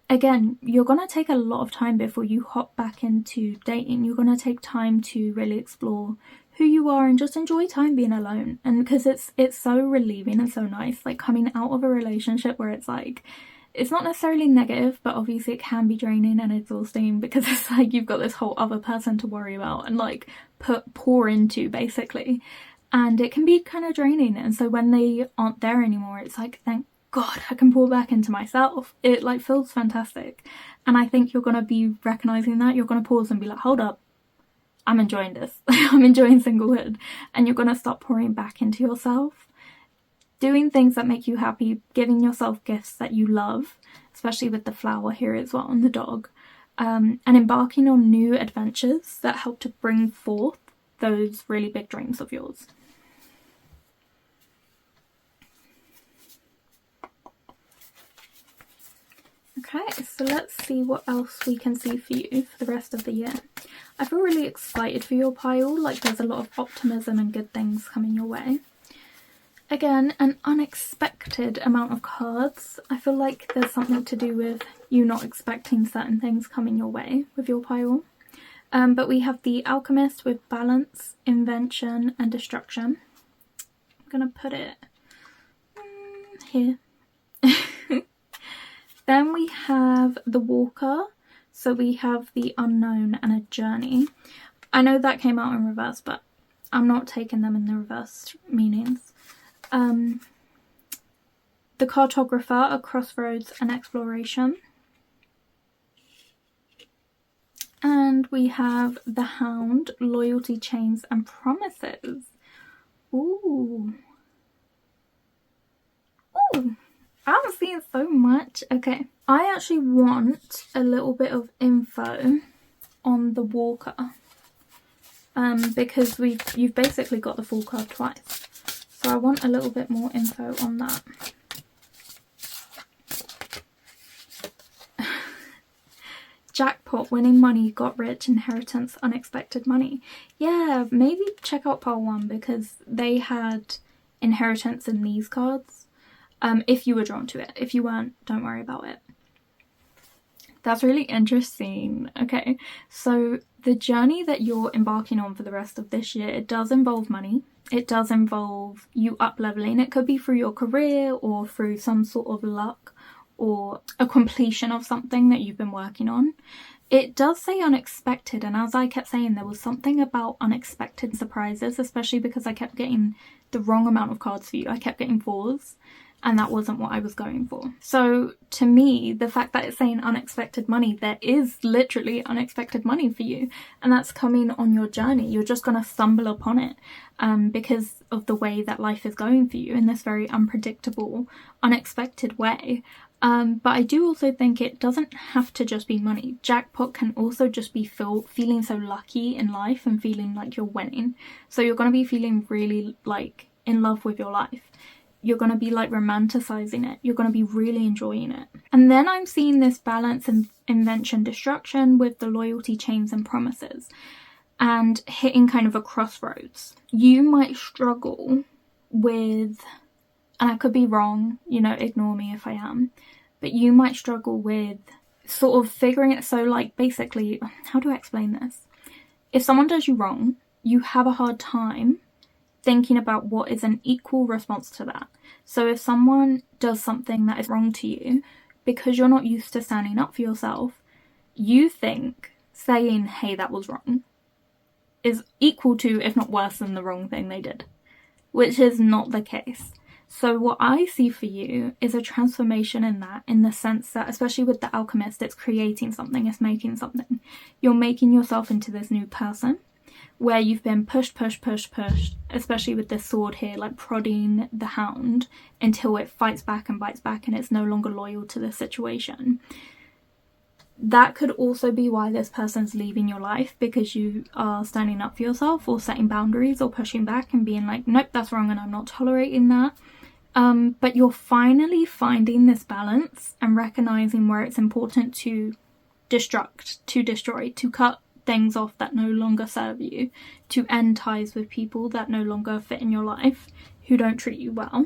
Again, you're going to take a lot of time before you hop back into dating. You're going to take time to really explore who you are and just enjoy time being alone. And because it's so relieving and so nice, like coming out of a relationship where it's like, it's not necessarily negative, but obviously it can be draining and exhausting because it's like you've got this whole other person to worry about and like pour into basically. And it can be kind of draining. And so when they aren't there anymore, it's like, thank God, I can pour back into myself. It like feels fantastic. And I think you're going to be recognizing that. You're going to pause and be like, hold up, I'm enjoying this. I'm enjoying singlehood. And you're going to start pouring back into yourself, doing things that make you happy, giving yourself gifts that you love, especially with the flower here as well and the dog, and embarking on new adventures that help to bring forth those really big dreams of yours. Okay, so let's see what else we can see for you for the rest of the year. I feel really excited for your pile, like there's a lot of optimism and good things coming your way. Again, an unexpected amount of cards. I feel like there's something to do with you not expecting certain things coming your way with your pile. But we have the Alchemist with balance, invention and destruction. I'm going to put it here. Then we have the Walker. So we have the Unknown and a Journey. I know that came out in reverse, but I'm not taking them in the reverse meanings. The Cartographer, a Crossroads and Exploration. And we have the Hound, Loyalty, Chains and Promises. Ooh. Ooh. I'm seeing so much. Okay, I actually want a little bit of info on the Walker, because you've basically got the full card twice, so I want a little bit more info on that. Jackpot, winning money, got rich, inheritance, unexpected money. Yeah, maybe check out pile 1 because they had inheritance in these cards. If you were drawn to it. If you weren't, don't worry about it. That's really interesting. Okay, so the journey that you're embarking on for the rest of this year, it does involve money. It does involve you up-leveling. It could be through your career or through some sort of luck or a completion of something that you've been working on. It does say unexpected, and as I kept saying, there was something about unexpected surprises, especially because I kept getting the wrong amount of cards for you. I kept getting 4s, and that wasn't what I was going for. So to me, the fact that it's saying unexpected money, there is literally unexpected money for you, and that's coming on your journey. You're just going to stumble upon it because of the way that life is going for you in this very unpredictable, unexpected way. But I do also think it doesn't have to just be money. Jackpot can also just be feeling so lucky in life and feeling like you're winning. So you're going to be feeling really like in love with your life. You're going to be like romanticizing it. You're going to be really enjoying it. And then I'm seeing this balance and invention, destruction with the loyalty, chains and promises, and hitting kind of a crossroads. You might struggle with, and I could be wrong, you know, ignore me if I am, but you might struggle with sort of figuring it. So like basically, how do I explain this? If someone does you wrong, you have a hard time thinking about what is an equal response to that. So if someone does something that is wrong to you, because you're not used to standing up for yourself, you think saying, hey, that was wrong, is equal to, if not worse than, the wrong thing they did, which is not the case. So what I see for you is a transformation in that, in the sense that, especially with the alchemist, it's creating something, it's making something. You're making yourself into this new person where you've been pushed, especially with this sword here, like prodding the hound until it fights back and bites back and it's no longer loyal to the situation. That could also be why this person's leaving your life, because you are standing up for yourself or setting boundaries or pushing back and being like, nope, that's wrong and I'm not tolerating that. But you're finally finding this balance and recognizing where it's important to destruct, to destroy, to cut things off that no longer serve you, to end ties with people that no longer fit in your life, who don't treat you well.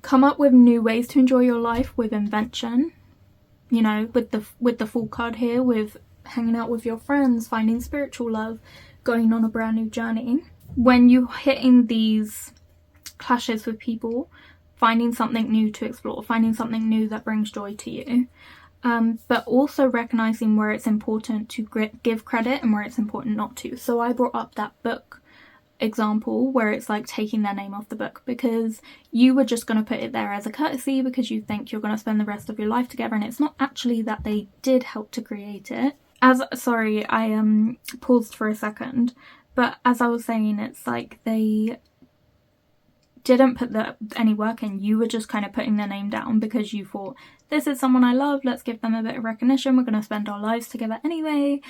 Come up with new ways to enjoy your life with invention, you know, with the Fool card here, with hanging out with your friends, finding spiritual love, going on a brand new journey. When you're hitting these clashes with people, finding something new to explore, finding something new that brings joy to you. But also recognizing where it's important to give credit and where it's important not to. So I brought up that book example where it's like taking their name off the book, because you were just going to put it there as a courtesy because you think you're going to spend the rest of your life together, and it's not actually that they did help to create it. Sorry, I paused for a second, but as I was saying, it's like they didn't put any work in. You were just kind of putting their name down because you thought, this is someone I love, let's give them a bit of recognition, we're going to spend our lives together anyway.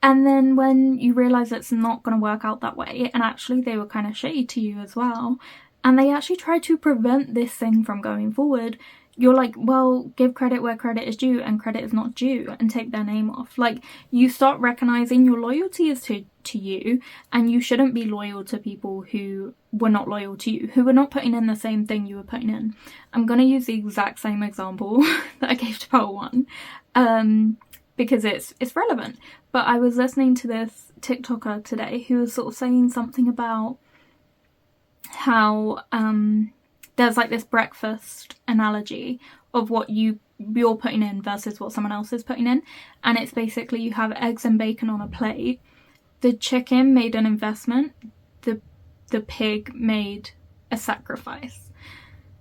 And then when you realise it's not going to work out that way, and actually they were kind of shitty to you as well, and they actually tried to prevent this thing from going forward, you're like, well, give credit where credit is due, and credit is not due, and take their name off. Like, you start recognising your loyalty is to you, and you shouldn't be loyal to people who were not loyal to you, who were not putting in the same thing you were putting in. I'm going to use the exact same example that I gave to part 1, because it's relevant. But I was listening to this TikToker today who was sort of saying something about how there's like this breakfast analogy of what you're putting in versus what someone else is putting in, and it's basically you have eggs and bacon on a plate. The chicken made an investment, the pig made a sacrifice.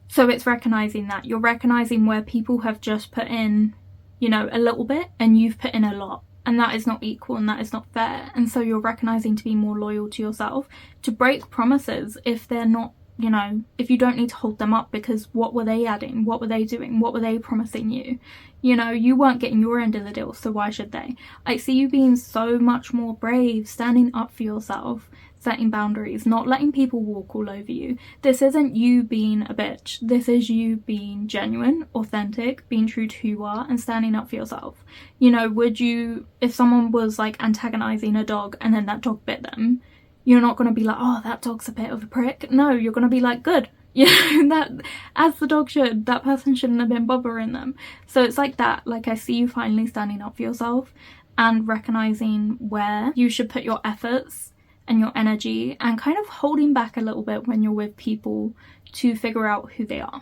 So it's recognizing that. You're recognizing where people have just put in, you know, a little bit and you've put in a lot, and that is not equal and that is not fair. And so you're recognizing to be more loyal to yourself, to break promises if they're not, you know, if you don't need to hold them up, because what were they adding? What were they doing? What were they promising you? You know, you weren't getting your end of the deal, so why should they? I see you being so much more brave, standing up for yourself, setting boundaries, not letting people walk all over you. This isn't you being a bitch. This is you being genuine, authentic, being true to who you are, and standing up for yourself. You know, would you, if someone was like antagonizing a dog and then that dog bit them, you're not going to be like, oh, that dog's a bit of a prick. No, you're going to be like, good. You know, that, as the dog should, that person shouldn't have been bothering them. So it's like that. Like, I see you finally standing up for yourself and recognizing where you should put your efforts and your energy, and kind of holding back a little bit when you're with people to figure out who they are.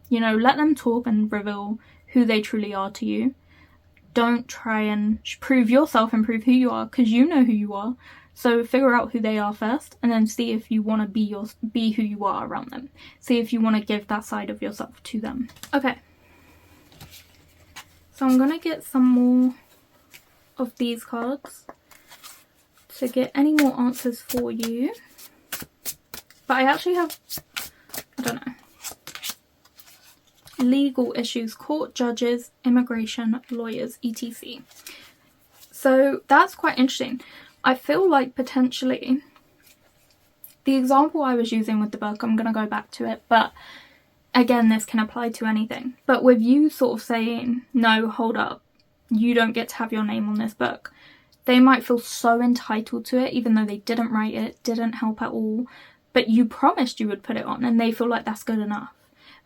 You know, let them talk and reveal who they truly are to you. don't try and prove yourself and prove who you are, because you know who you are. So figure out who they are first, and then see if you want to be who you are around them. See if you want to give that side of yourself to them. Okay. So I'm going to get some more of these cards to get any more answers for you. But I actually have, I don't know, legal issues, court, judges, immigration, lawyers, etc. So that's quite interesting. I feel like potentially, the example I was using with the book, I'm going to go back to it, but again, this can apply to anything. But with you sort of saying, no, hold up, you don't get to have your name on this book, they might feel so entitled to it, even though they didn't write it, didn't help at all, but you promised you would put it on, and they feel like that's good enough,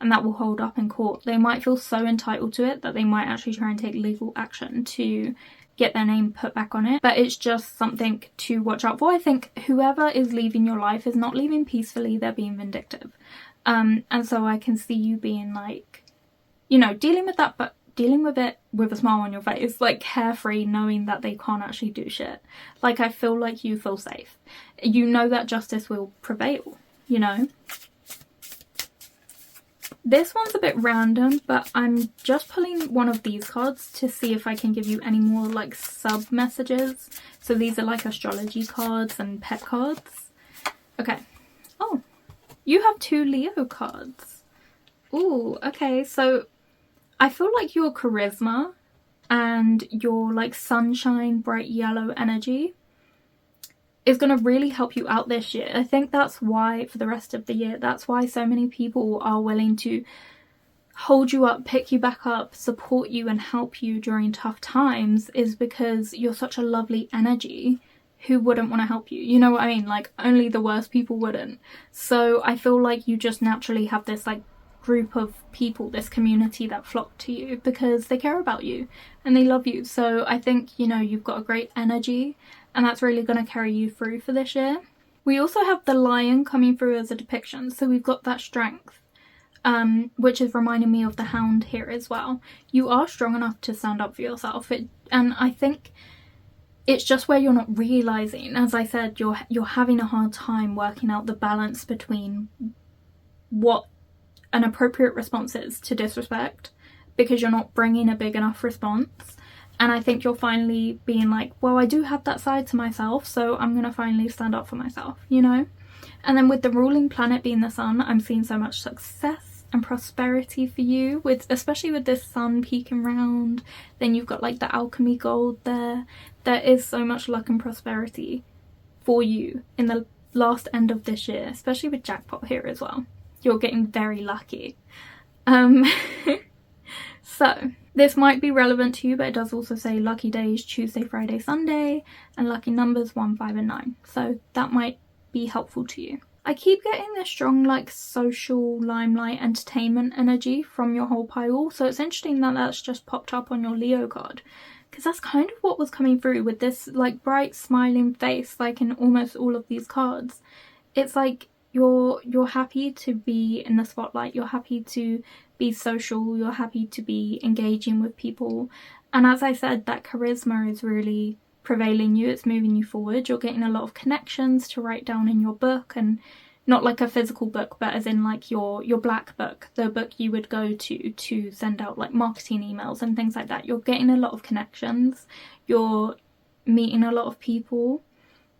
and that will hold up in court. They might feel so entitled to it that they might actually try and take legal action to get their name put back on it. But it's just something to watch out for. I think whoever is leaving your life is not leaving peacefully, they're being vindictive. And so I can see you being like, you know, dealing with that, but dealing with it with a smile on your face, like carefree, knowing that they can't actually do shit. Like, I feel like you feel safe. You know that justice will prevail, you know? This one's a bit random, but I'm just pulling one of these cards to see if I can give you any more like sub messages. So these are like astrology cards and pet cards. Okay. Oh, you have 2 Leo cards. Ooh, okay. So I feel like your charisma and your like sunshine, bright yellow energy is going to really help you out this year. I think that's why, for the rest of the year, that's why so many people are willing to hold you up, pick you back up, support you and help you during tough times, is because you're such a lovely energy. Who wouldn't want to help you? You know what I mean? Like, only the worst people wouldn't. So I feel like you just naturally have this like group of people, this community that flock to you because they care about you and they love you. So I think, you know, you've got a great energy, and that's really going to carry you through for this year. We also have the lion coming through as a depiction, so we've got that strength, which is reminding me of the hound here as well. You are strong enough to stand up for yourself, and I think it's just where you're not realising. As I said, you're having a hard time working out the balance between what an appropriate response is to disrespect, because you're not bringing a big enough response. And I think you're finally being like, well, I do have that side to myself, so I'm going to finally stand up for myself, you know? And then with the ruling planet being the sun, I'm seeing so much success and prosperity for you, with especially with this sun peeking round. Then you've got like the alchemy gold there. There is so much luck and prosperity for you in the last end of this year, especially with jackpot here as well. You're getting very lucky. So this might be relevant to you, but it does also say lucky days Tuesday, Friday, Sunday, and lucky numbers 1, 5 and 9. So that might be helpful to you. I keep getting this strong like social limelight entertainment energy from your whole pile. So it's interesting that that's just popped up on your Leo card, because that's kind of what was coming through with this like bright smiling face, like in almost all of these cards. It's like you're happy to be in the spotlight, you're happy to be social, you're happy to be engaging with people, and as I said, that charisma is really prevailing you, it's moving you forward. You're getting a lot of connections to write down in your book, and not like a physical book, but as in like your black book, the book you would go to send out like marketing emails and things like that. You're getting a lot of connections, you're meeting a lot of people.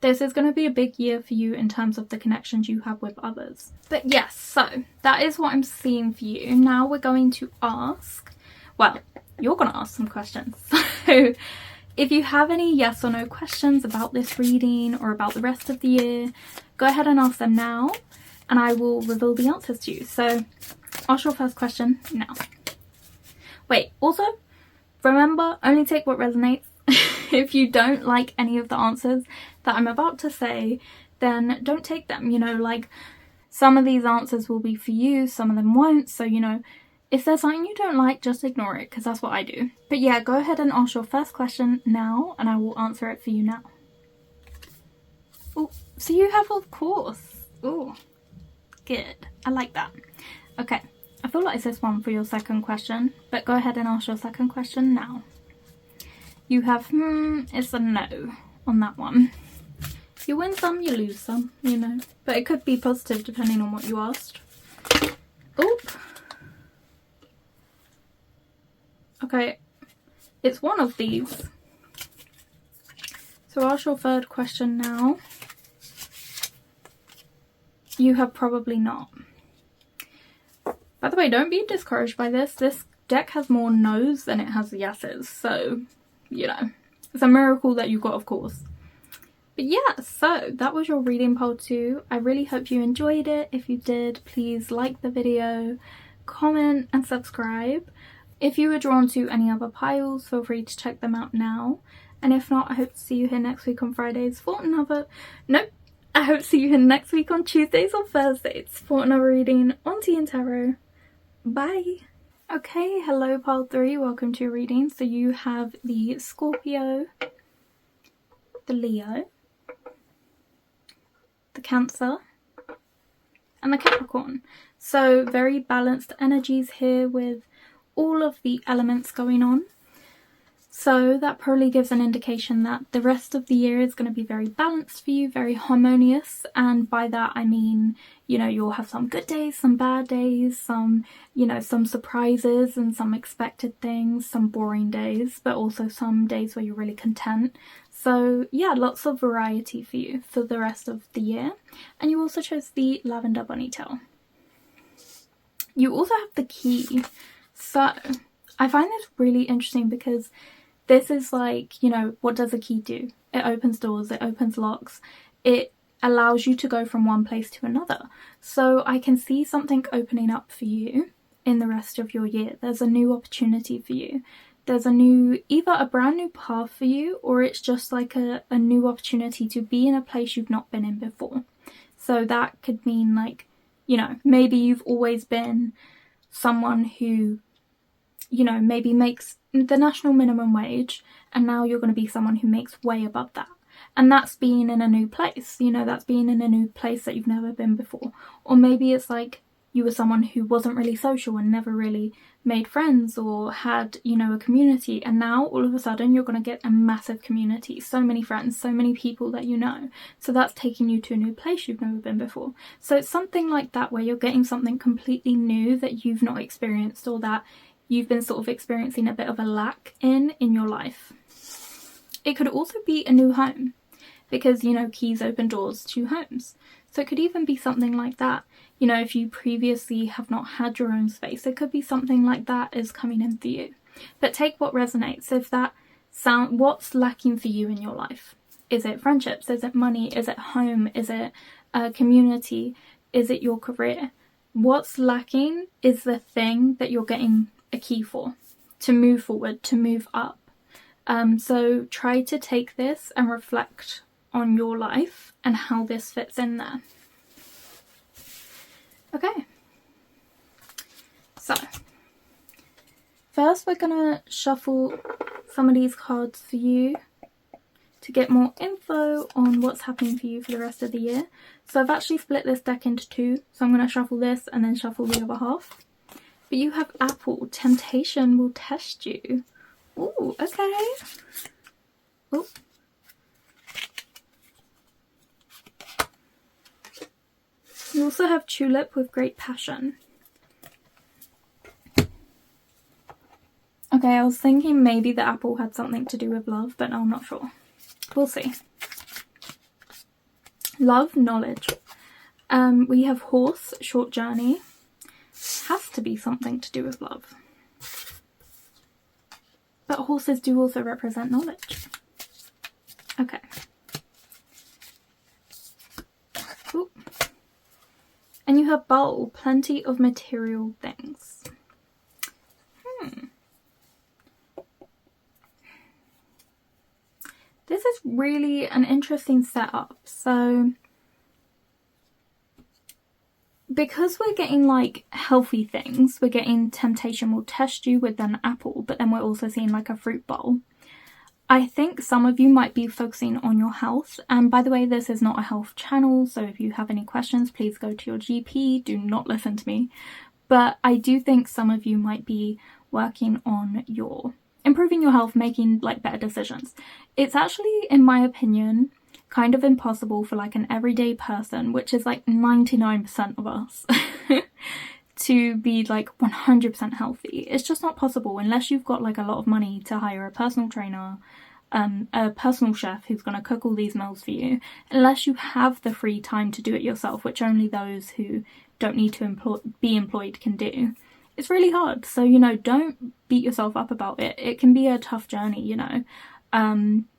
This is going to be a big year for you in terms of the connections you have with others. But yes, so that is what I'm seeing for you. Now we're going to ask, well, you're going to ask some questions. So if you have any yes or no questions about this reading or about the rest of the year, go ahead and ask them now and I will reveal the answers to you. So ask your first question now. Wait, also, remember, only take what resonates. If you don't like any of the answers that I'm about to say, then don't take them. You know, like, some of these answers will be for you, some of them won't. So, you know, if there's something you don't like, just ignore it, because that's what I do. But yeah, go ahead and ask your first question now, and I will answer it for you now. Oh, so you have, of course. Oh, good. I like that. Okay, I feel like it's this one for your second question, but go ahead and ask your second question now. You have, it's a no on that one. You win some, you lose some, you know. But it could be positive depending on what you asked. Oop. Okay, it's one of these. So ask your third question now. You have probably not. By the way, don't be discouraged by this. This deck has more no's than it has yeses. So, you know, it's a miracle that you got, of course. But yeah, so that was your reading poll 2. I really hope you enjoyed it. If you did, please like the video, comment and subscribe. If you were drawn to any other piles, feel free to check them out now. And if not, I hope to see you here next week on Fridays for another... Nope. I hope to see you here next week on Tuesdays or Thursdays for another reading on TìandTarot. Bye! Okay, hello pile 3, welcome to your reading. So you have the Scorpio, the Leo, the Cancer, and the Capricorn. So very balanced energies here with all of the elements going on. So that probably gives an indication that the rest of the year is going to be very balanced for you, very harmonious. And by that I mean, you know, you'll have some good days, some bad days, some, you know, some surprises and some expected things, some boring days, but also some days where you're really content. So yeah, lots of variety for you for the rest of the year. And you also chose the Lavender bunny tail. You also have the key. So I find this really interesting because this is like, you know, what does a key do? It opens doors, it opens locks, it allows you to go from one place to another. So I can see something opening up for you in the rest of your year. There's a new opportunity for you. There's a new, either a brand new path for you, or it's just like a new opportunity to be in a place you've not been in before. So that could mean like, you know, maybe you've always been someone who, you know, maybe makes the national minimum wage, and now you're going to be someone who makes way above that. And that's being in a new place, you know, that's being in a new place that you've never been before. Or maybe it's like you were someone who wasn't really social and never really made friends or had, you know, a community, and now all of a sudden you're going to get a massive community, so many friends, so many people that you know. So that's taking you to a new place you've never been before. So it's something like that where you're getting something completely new that you've not experienced, or that you've been sort of experiencing a bit of a lack in your life. It could also be a new home because, you know, keys open doors to homes. So it could even be something like that. You know, if you previously have not had your own space, it could be something like that is coming in for you. But take what resonates. If that sound, what's lacking for you in your life? Is it friendships? Is it money? Is it home? Is it a community? Is it your career? What's lacking is the thing that you're getting a key for, to move forward, to move up. So try to take this and reflect on your life and how this fits in there. Okay, so first we're gonna shuffle some of these cards for you to get more info on what's happening for you for the rest of the year. So I've actually split this deck into 2, so I'm going to shuffle this and then shuffle the other half. But you have Apple, temptation will test you. Ooh, okay. Ooh. You also have Tulip with great passion. Okay, I was thinking maybe the apple had something to do with love, but no, I'm not sure. We'll see. Love, knowledge. We have horse, short journey. Has to be something to do with love. But horses do also represent knowledge. Okay. Ooh. And you have bowl, plenty of material things. This is really an interesting setup. So because we're getting like healthy things, we're getting temptation will test you with an apple, but then we're also seeing like a fruit bowl. I think some of you might be focusing on your health. And by the way, this is not a health channel, so if you have any questions, please go to your GP. Do not listen to me. But I do think some of you might be working on your improving your health, making like better decisions. It's actually, in my opinion, kind of impossible for like an everyday person, which is like 99% of us, to be like 100% healthy. It's just not possible unless you've got like a lot of money to hire a personal trainer, a personal chef who's going to cook all these meals for you, unless you have the free time to do it yourself, which only those who don't need to be employed can do. It's really hard. So, you know, don't beat yourself up about it. It can be a tough journey, you know.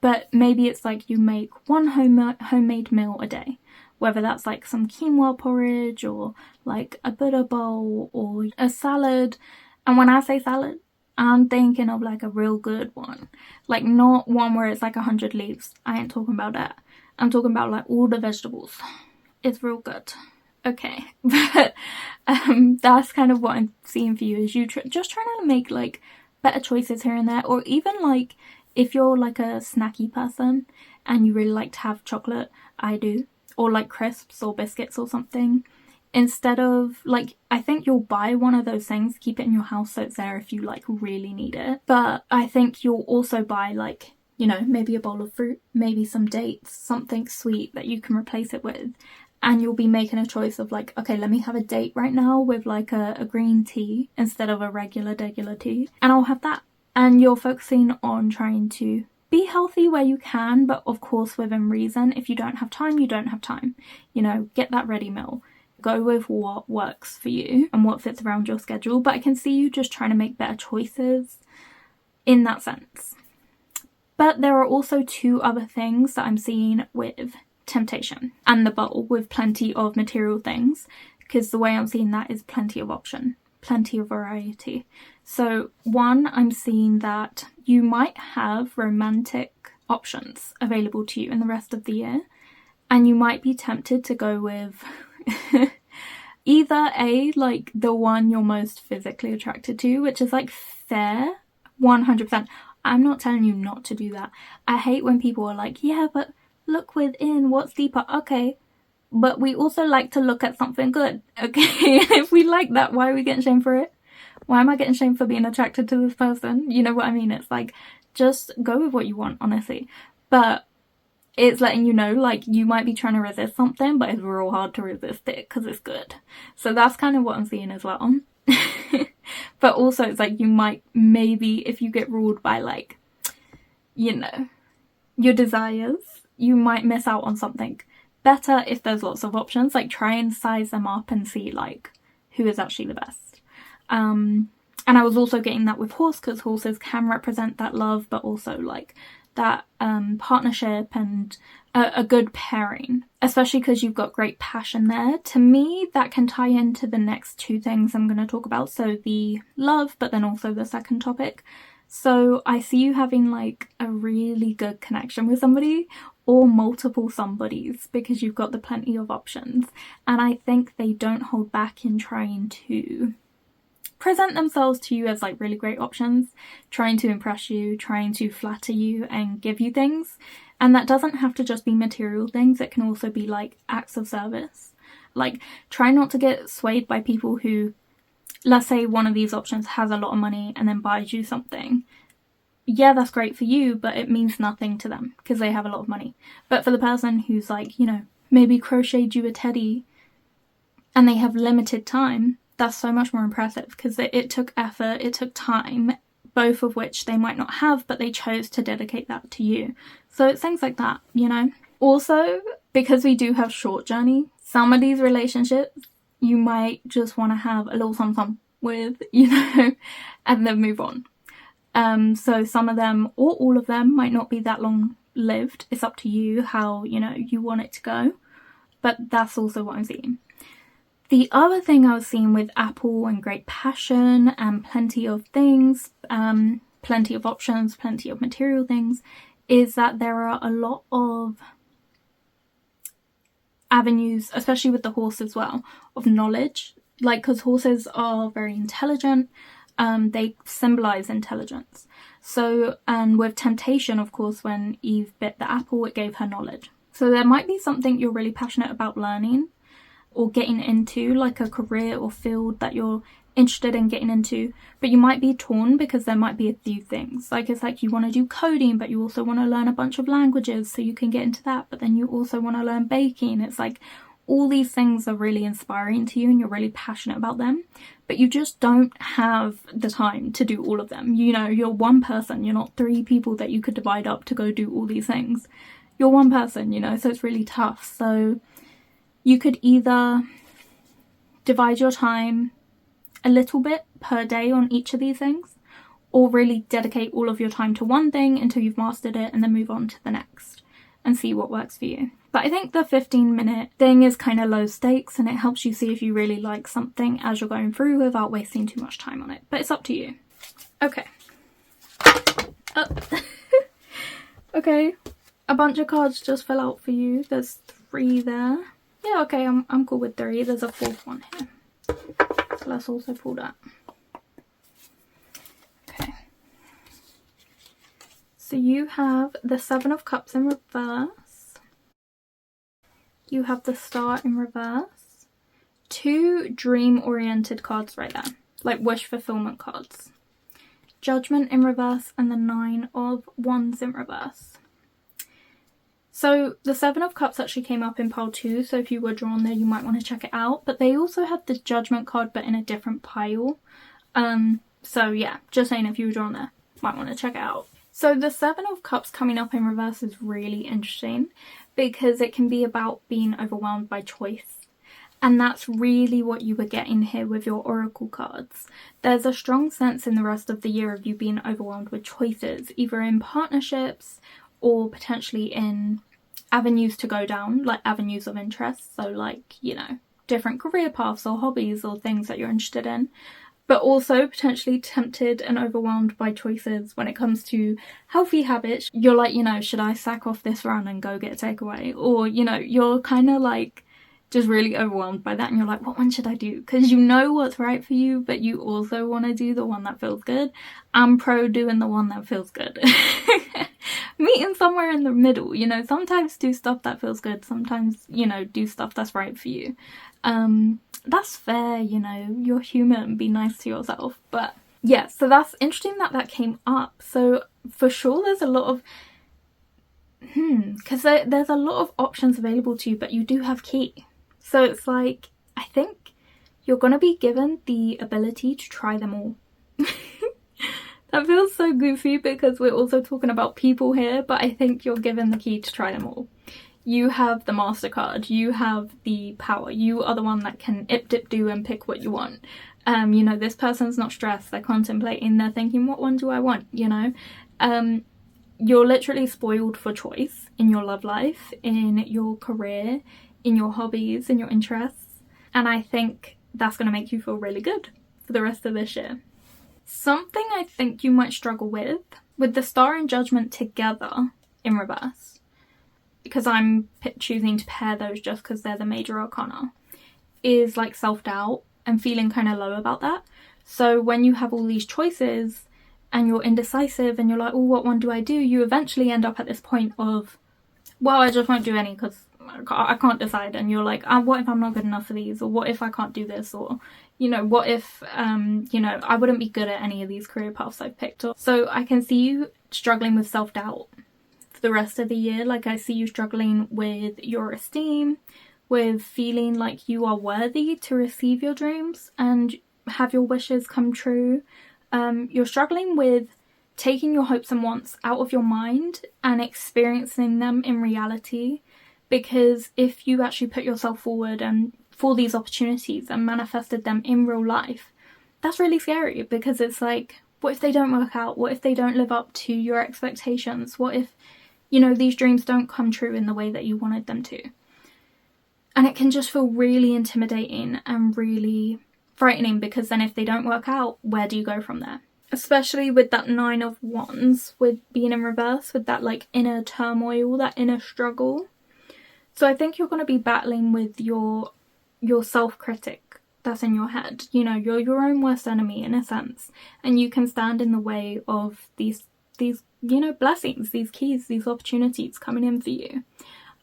But maybe it's like you make one homemade meal a day, whether that's like some quinoa porridge or like a Buddha bowl or a salad. And when I say salad, I'm thinking of like a real good one, like not one where it's like 100 leaves. I ain't talking about that. I'm talking about like all the vegetables. It's real good. Okay, but that's kind of what I'm seeing for you, is you just trying to make like better choices here and there, or even like if you're like a snacky person and you really like to have chocolate, I do, or like crisps or biscuits or something. Instead of like, I think you'll buy one of those things, keep it in your house so it's there if you like really need it. But I think you'll also buy like, you know, maybe a bowl of fruit, maybe some dates, something sweet that you can replace it with. And you'll be making a choice of like, okay, let me have a date right now with like a green tea instead of a regular tea. And I'll have that. And you're focusing on trying to be healthy where you can, but of course within reason. If you don't have time, you don't have time. You know, get that ready meal. Go with what works for you and what fits around your schedule. But I can see you just trying to make better choices in that sense. But there are also two other things that I'm seeing with temptation and the bowl with plenty of material things, because the way I'm seeing that is plenty of option, plenty of variety. So one, I'm seeing that you might have romantic options available to you in the rest of the year, and you might be tempted to go with either like the one you're most physically attracted to, which is like fair, 100%. I'm not telling you not to do that. I hate when people are like, yeah, but look within, what's deeper? Okay, but we also like to look at something good. Okay, if we like that, why are we getting shamed for it? Why am I getting shamed for being attracted to this person? You know what I mean? It's like, just go with what you want, honestly. But it's letting you know, like, you might be trying to resist something, but it's real hard to resist it because it's good. So that's kind of what I'm seeing as well. But also it's like you might, maybe if you get ruled by like, you know, your desires, you might miss out on something better if there's lots of options. Like, try and size them up and see like who is actually the best. And I was also getting that with horse, because horses can represent that love, but also like that partnership and a good pairing, especially because you've got great passion there. To me, that can tie into the next two things I'm going to talk about. So the love, but then also the second topic. So I see you having like a really good connection with somebody, or multiple somebodies, because you've got the plenty of options. And I think they don't hold back in trying to present themselves to you as like really great options, trying to impress you, trying to flatter you and give you things. And that doesn't have to just be material things. It can also be like acts of service. Like, try not to get swayed by people who, let's say one of these options has a lot of money and then buys you something. Yeah, that's great for you, but it means nothing to them because they have a lot of money. But for the person who's like, you know, maybe crocheted you a teddy and they have limited time, that's so much more impressive, because it took effort, it took time, both of which they might not have, but they chose to dedicate that to you. So it's things like that, you know. Also, because we do have short journey, some of these relationships you might just want to have a little something with, you know, and then move on. So some of them, or all of them, might not be that long lived. It's up to you how, you know, you want it to go. But that's also what I'm seeing. The other thing I was seeing with Apple and great passion and plenty of things, plenty of options, plenty of material things, is that there are a lot of avenues, especially with the horse as well, of knowledge. Like, because horses are very intelligent, they symbolize intelligence. So, and with temptation, of course, when Eve bit the apple, it gave her knowledge. So there might be something you're really passionate about learning or getting into, like a career or field that you're interested in getting into, but you might be torn because there might be a few things. Like, it's like you want to do coding, but you also want to learn a bunch of languages so you can get into that, but then you also want to learn baking. It's like all these things are really inspiring to you and you're really passionate about them, but you just don't have the time to do all of them. You know, you're one person, you're not 3 people that you could divide up to go do all these things. You're one person, you know, so it's really tough. So you could either divide your time a little bit per day on each of these things, or really dedicate all of your time to one thing until you've mastered it and then move on to the next and see what works for you. But I think the 15-minute thing is kind of low stakes and it helps you see if you really like something as you're going through without wasting too much time on it. But it's up to you. Okay. Oh. Okay. A bunch of cards just fell out for you. There's 3 there. Yeah, okay, I'm cool with 3. There's a 4th one here. So let's also pull that. Okay. So you have the 7 of Cups in reverse. You have the Star in reverse. 2 dream-oriented cards right there. Like wish fulfillment cards. Judgment in reverse and the 9 of Wands in reverse. So the 7 of Cups actually came up in pile 2, so if you were drawn there you might want to check it out. But they also had the Judgment card but in a different pile. So yeah, just saying if you were drawn there, might want to check it out. So the 7 of Cups coming up in reverse is really interesting because it can be about being overwhelmed by choice. And that's really what you were getting here with your oracle cards. There's a strong sense in the rest of the year of you being overwhelmed with choices, either in partnerships or potentially in avenues to go down, like avenues of interest. So like, you know, different career paths or hobbies or things that you're interested in. But also potentially tempted and overwhelmed by choices when it comes to healthy habits. You're like, you know, should I sack off this run and go get a takeaway? Or, you know, you're kind of like just really overwhelmed by that and you're like, what one should I do? Because you know what's right for you, but you also want to do the one that feels good. I'm pro doing the one that feels good. Meeting somewhere in the middle, you know, sometimes do stuff that feels good, sometimes, you know, do stuff that's right for you. That's fair, you know, you're human, be nice to yourself. But yeah, so that's interesting that that came up. So for sure there's a lot of because there's a lot of options available to you, but you do have key. So it's like, I think you're going to be given the ability to try them all. That feels so goofy because we're also talking about people here, but I think you're given the key to try them all. You have the Master card, you have the power, you are the one that can ip-dip-do and pick what you want. You know, this person's not stressed, they're contemplating, they're thinking, what one do I want, you know? You're literally spoiled for choice in your love life, in your career, in your hobbies, in your interests. And I think that's going to make you feel really good for the rest of this year. Something I think you might struggle with the Star and Judgment together in reverse, because I'm choosing to pair those just because they're the major arcana, is like self-doubt and feeling kind of low about that. So when you have all these choices and you're indecisive and you're like, oh, what one do I do? You eventually end up at this point of, well, I just won't do any because I can't decide. And you're like, what if I'm not good enough for these? Or what if I can't do this? Or, you know, what if, you know, I wouldn't be good at any of these career paths I've picked up. So I can see you struggling with self-doubt for the rest of the year. Like, I see you struggling with your esteem, with feeling like you are worthy to receive your dreams and have your wishes come true. You're struggling with taking your hopes and wants out of your mind and experiencing them in reality, because if you actually put yourself forward and for these opportunities and manifested them in real life, that's really scary, because it's like, what if they don't work out? What if they don't live up to your expectations? What if, you know, these dreams don't come true in the way that you wanted them to? And it can just feel really intimidating and really frightening, because then if they don't work out, where do you go from there? Especially with that 9 of Wands, with being in reverse, with that like inner turmoil, that inner struggle. So I think you're going to be battling with your self-critic that's in your head. You know, you're your own worst enemy in a sense, and you can stand in the way of these you know, blessings, these keys, these opportunities coming in for you.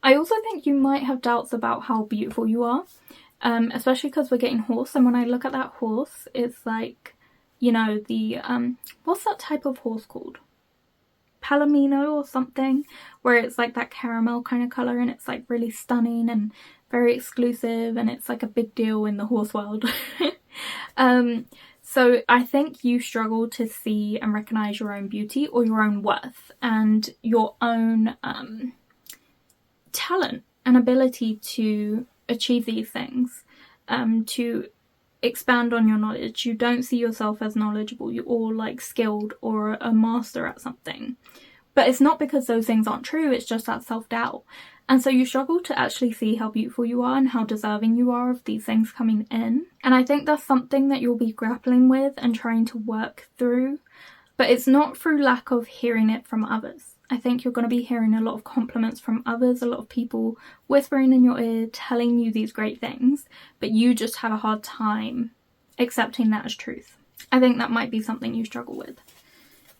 I also think you might have doubts about how beautiful you are, especially because we're getting horse, and when I look at that horse, it's like, you know, the what's that type of horse called? Palomino or something, where it's like that caramel kind of colour, and it's like really stunning and very exclusive, and it's like a big deal in the horse world. So I think you struggle to see and recognise your own beauty or your own worth and your own talent and ability to achieve these things, to expand on your knowledge. You don't see yourself as knowledgeable, you're all like skilled or a master at something. But it's not because those things aren't true, it's just that self-doubt. And so you struggle to actually see how beautiful you are and how deserving you are of these things coming in. And I think that's something that you'll be grappling with and trying to work through. But it's not through lack of hearing it from others. I think you're going to be hearing a lot of compliments from others, a lot of people whispering in your ear, telling you these great things, but you just have a hard time accepting that as truth. I think that might be something you struggle with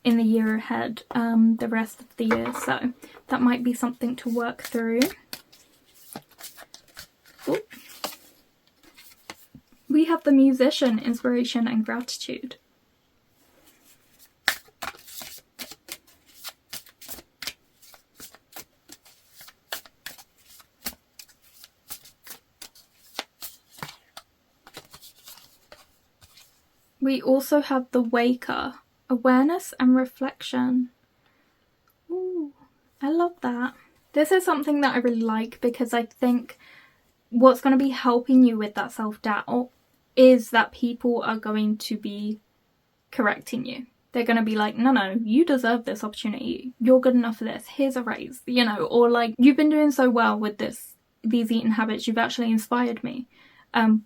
in the year ahead, the rest of the year, so that might be something to work through. Ooh. We have the Musician, Inspiration and Gratitude. We also have the Waker, Awareness and Reflection. Ooh, I love that. This is something that I really like, because I think what's going to be helping you with that self-doubt is that people are going to be correcting you. They're going to be like, no, you deserve this opportunity. You're good enough for this. Here's a raise, you know, or like, you've been doing so well with these eating habits. You've actually inspired me.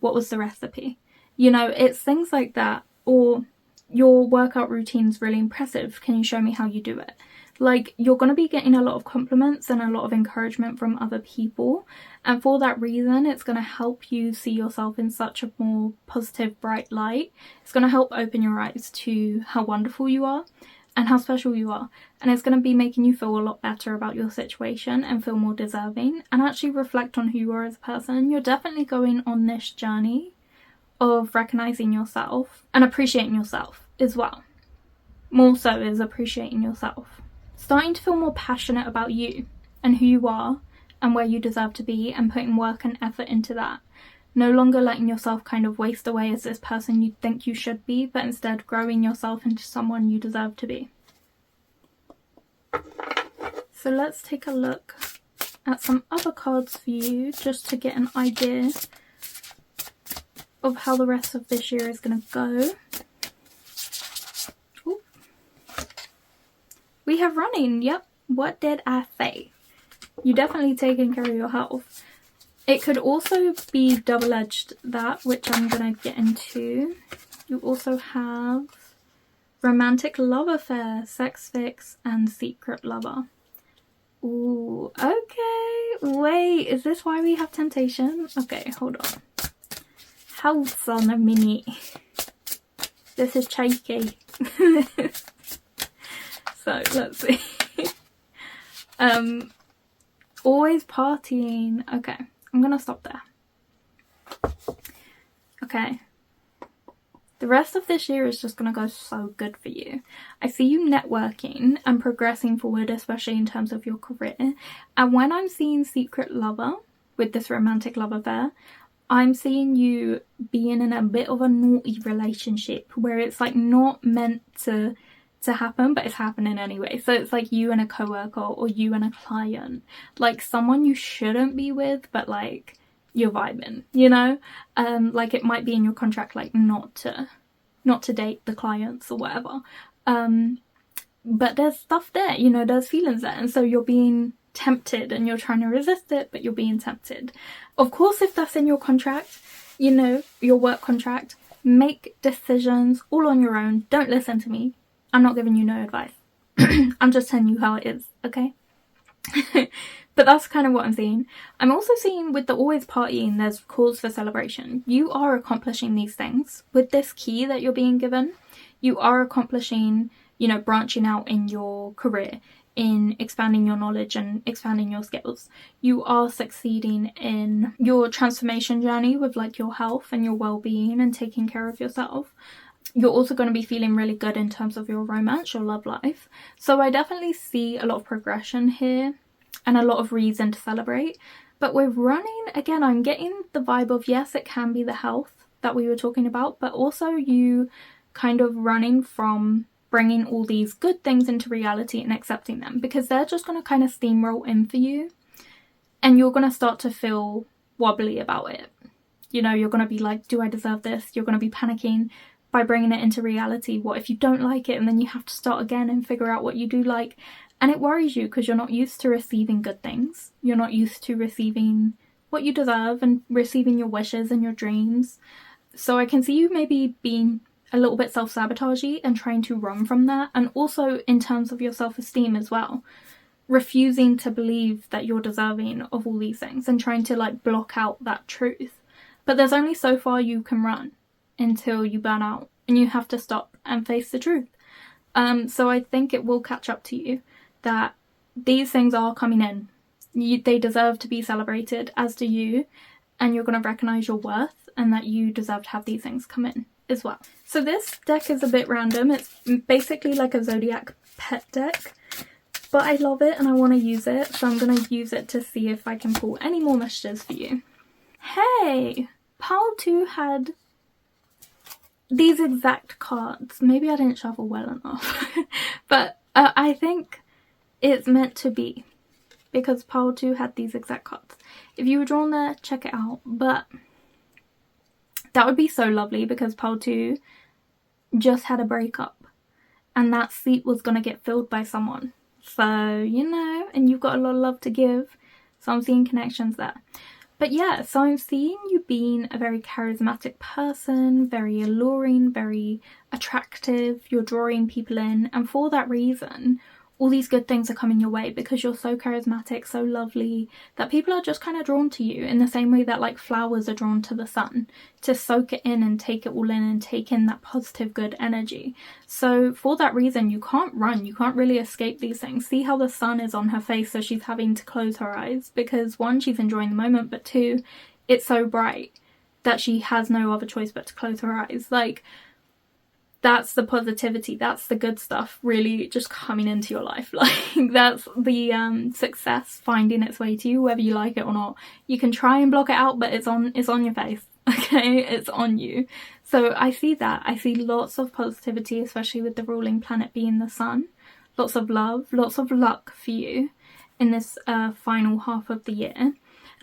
What was the recipe? You know, it's things like that. Or your workout routine's really impressive. Can you show me how you do it? Like, you're going to be getting a lot of compliments and a lot of encouragement from other people. And for that reason, it's going to help you see yourself in such a more positive, bright light. It's going to help open your eyes to how wonderful you are and how special you are. And it's going to be making you feel a lot better about your situation and feel more deserving and actually reflect on who you are as a person. You're definitely going on this journey of recognizing yourself and appreciating yourself as well. More so is appreciating yourself. Starting to feel more passionate about you and who you are and where you deserve to be, and putting work and effort into that. No longer letting yourself kind of waste away as this person you think you should be, but instead growing yourself into someone you deserve to be. So let's take a look at some other cards for you, just to get an idea of how the rest of this year is going to go. Ooh. We have running. Yep. What did I say? You're definitely taking care of your health. It could also be double-edged, that, which I'm going to get into. You also have Romantic Love Affair, Sex Fix and Secret Lover. Ooh, okay. Wait, is this why we have Temptation? Okay, hold on. Hold on a minute. This is shaky. So, let's see. Always partying. Okay, I'm gonna stop there. Okay. The rest of this year is just gonna go so good for you. I see you networking and progressing forward, especially in terms of your career. And when I'm seeing Secret Lover with this romantic love affair, I'm seeing you being in a bit of a naughty relationship where it's like not meant to happen, but it's happening anyway. So it's like you and a coworker or you and a client, like someone you shouldn't be with, but like you're vibing, you know? Like it might be in your contract, like not to date the clients or whatever. But there's stuff there, you know, there's feelings there, and so you're being tempted and you're trying to resist it, but you're being tempted. Of course, if that's in your contract, you know, your work contract, make decisions all on your own. Don't listen to me. I'm not giving you no advice. I'm just telling you how it is, okay? But that's kind of what I'm seeing. I'm also seeing with the always partying, there's cause for celebration. You are accomplishing these things. With this key that you're being given, you are accomplishing, you know, branching out in your career. in expanding your knowledge and expanding your skills. You are succeeding in your transformation journey with like your health and your well-being and taking care of yourself. You're also going to be feeling really good in terms of your romance, your love life. So I definitely see a lot of progression here and a lot of reason to celebrate. But with running, again, I'm getting the vibe of, yes, it can be the health that we were talking about, but also you kind of running from bringing all these good things into reality and accepting them, because they're just going to kind of steamroll in for you and you're going to start to feel wobbly about it. You know, you're going to be like, do I deserve this? You're going to be panicking by bringing it into reality. What if you don't like it and then you have to start again and figure out what you do like? And it worries you because you're not used to receiving good things. You're not used to receiving what you deserve and receiving your wishes and your dreams. So I can see you maybe being a little bit self-sabotagey and trying to run from that. And also in terms of your self-esteem as well. Refusing to believe that you're deserving of all these things and trying to like block out that truth. But there's only so far you can run until you burn out and you have to stop and face the truth. So I think it will catch up to you that these things are coming in. They deserve to be celebrated, as do you, and you're going to recognise your worth and that you deserve to have these things come in as well. So this deck is a bit random. It's basically like a zodiac pet deck, but I love it and I want to use it, so I'm going to use it to see if I can pull any more messages for you. Hey! Pile 2 had these exact cards. Maybe I didn't shuffle well enough, but I think it's meant to be, because Pile 2 had these exact cards. If you were drawn there, check it out, but that would be so lovely because Pile 2 just had a breakup and that seat was going to get filled by someone. So, you know, and you've got a lot of love to give, so I'm seeing connections there. But yeah, so I'm seeing you being a very charismatic person, very alluring, very attractive. You're drawing people in, and for that reason, all these good things are coming your way because you're so charismatic, so lovely, that people are just kind of drawn to you in the same way that like flowers are drawn to the sun, to soak it in and take it all in and take in that positive good energy. So for that reason, you can't run, you can't really escape these things. See how the sun is on her face, so she's having to close her eyes because one, she's enjoying the moment, but two, it's so bright that she has no other choice but to close her eyes. Like, that's the positivity, that's the good stuff really just coming into your life. Like, that's the success finding its way to you, whether you like it or not. You can try and block it out, but it's on your face, okay? It's on you. So I see that. I see lots of positivity, especially with the ruling planet being the sun. Lots of love, lots of luck for you in this final half of the year.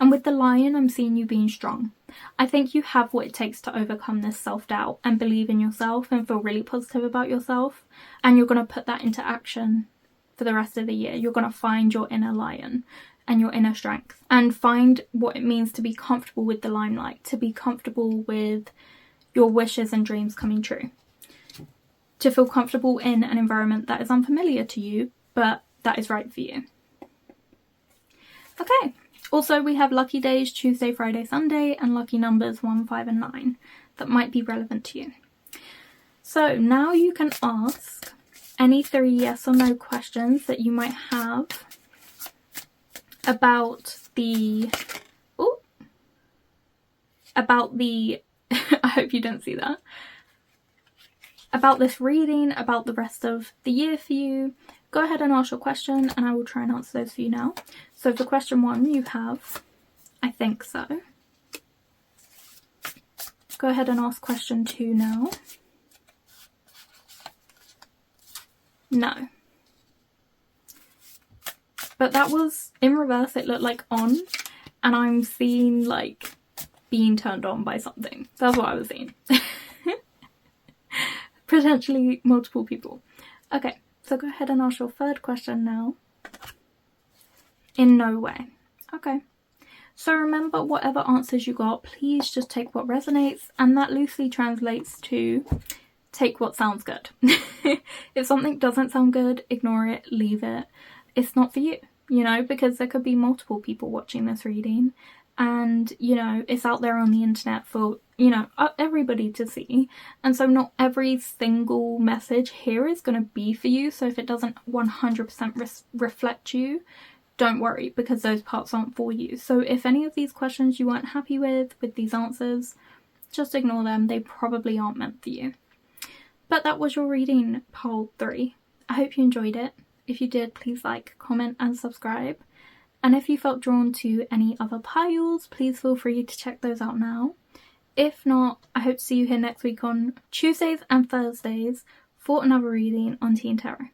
And with the Lion, I'm seeing you being strong. I think you have what it takes to overcome this self-doubt and believe in yourself and feel really positive about yourself. And you're going to put that into action for the rest of the year. You're going to find your inner lion and your inner strength and find what it means to be comfortable with the limelight, to be comfortable with your wishes and dreams coming true. To feel comfortable in an environment that is unfamiliar to you, but that is right for you. Okay. Also, we have lucky days Tuesday, Friday, Sunday, and lucky numbers 1, 5, and 9 that might be relevant to you. So now you can ask any 3 yes or no questions that you might have about the, I hope you don't see that, about this reading, about the rest of the year for you. Go ahead and ask your question and I will try and answer those for you now. So for question 1, you have, I think so. Go ahead and ask question 2 now. No. But that was in reverse. It looked like on, and I'm seeing like being turned on by something. That's what I was seeing. Potentially multiple people. Okay. So go ahead and ask your third question now. In no way. Okay. So remember, whatever answers you got, please just take what resonates, and that loosely translates to take what sounds good. If something doesn't sound good, ignore it, leave it. It's not for you, you know, because there could be multiple people watching this reading, and, you know, it's out there on the internet for, you know, everybody to see. And so not every single message here is going to be for you. So if it doesn't 100% reflect you, don't worry, because those parts aren't for you. So if any of these questions you weren't happy with these answers, just ignore them. They probably aren't meant for you. But that was your reading, pole 3. I hope you enjoyed it. If you did, please like, comment and subscribe. And if you felt drawn to any other piles, please feel free to check those out now. If not, I hope to see you here next week on Tuesdays and Thursdays for another reading on Tea and Tarot.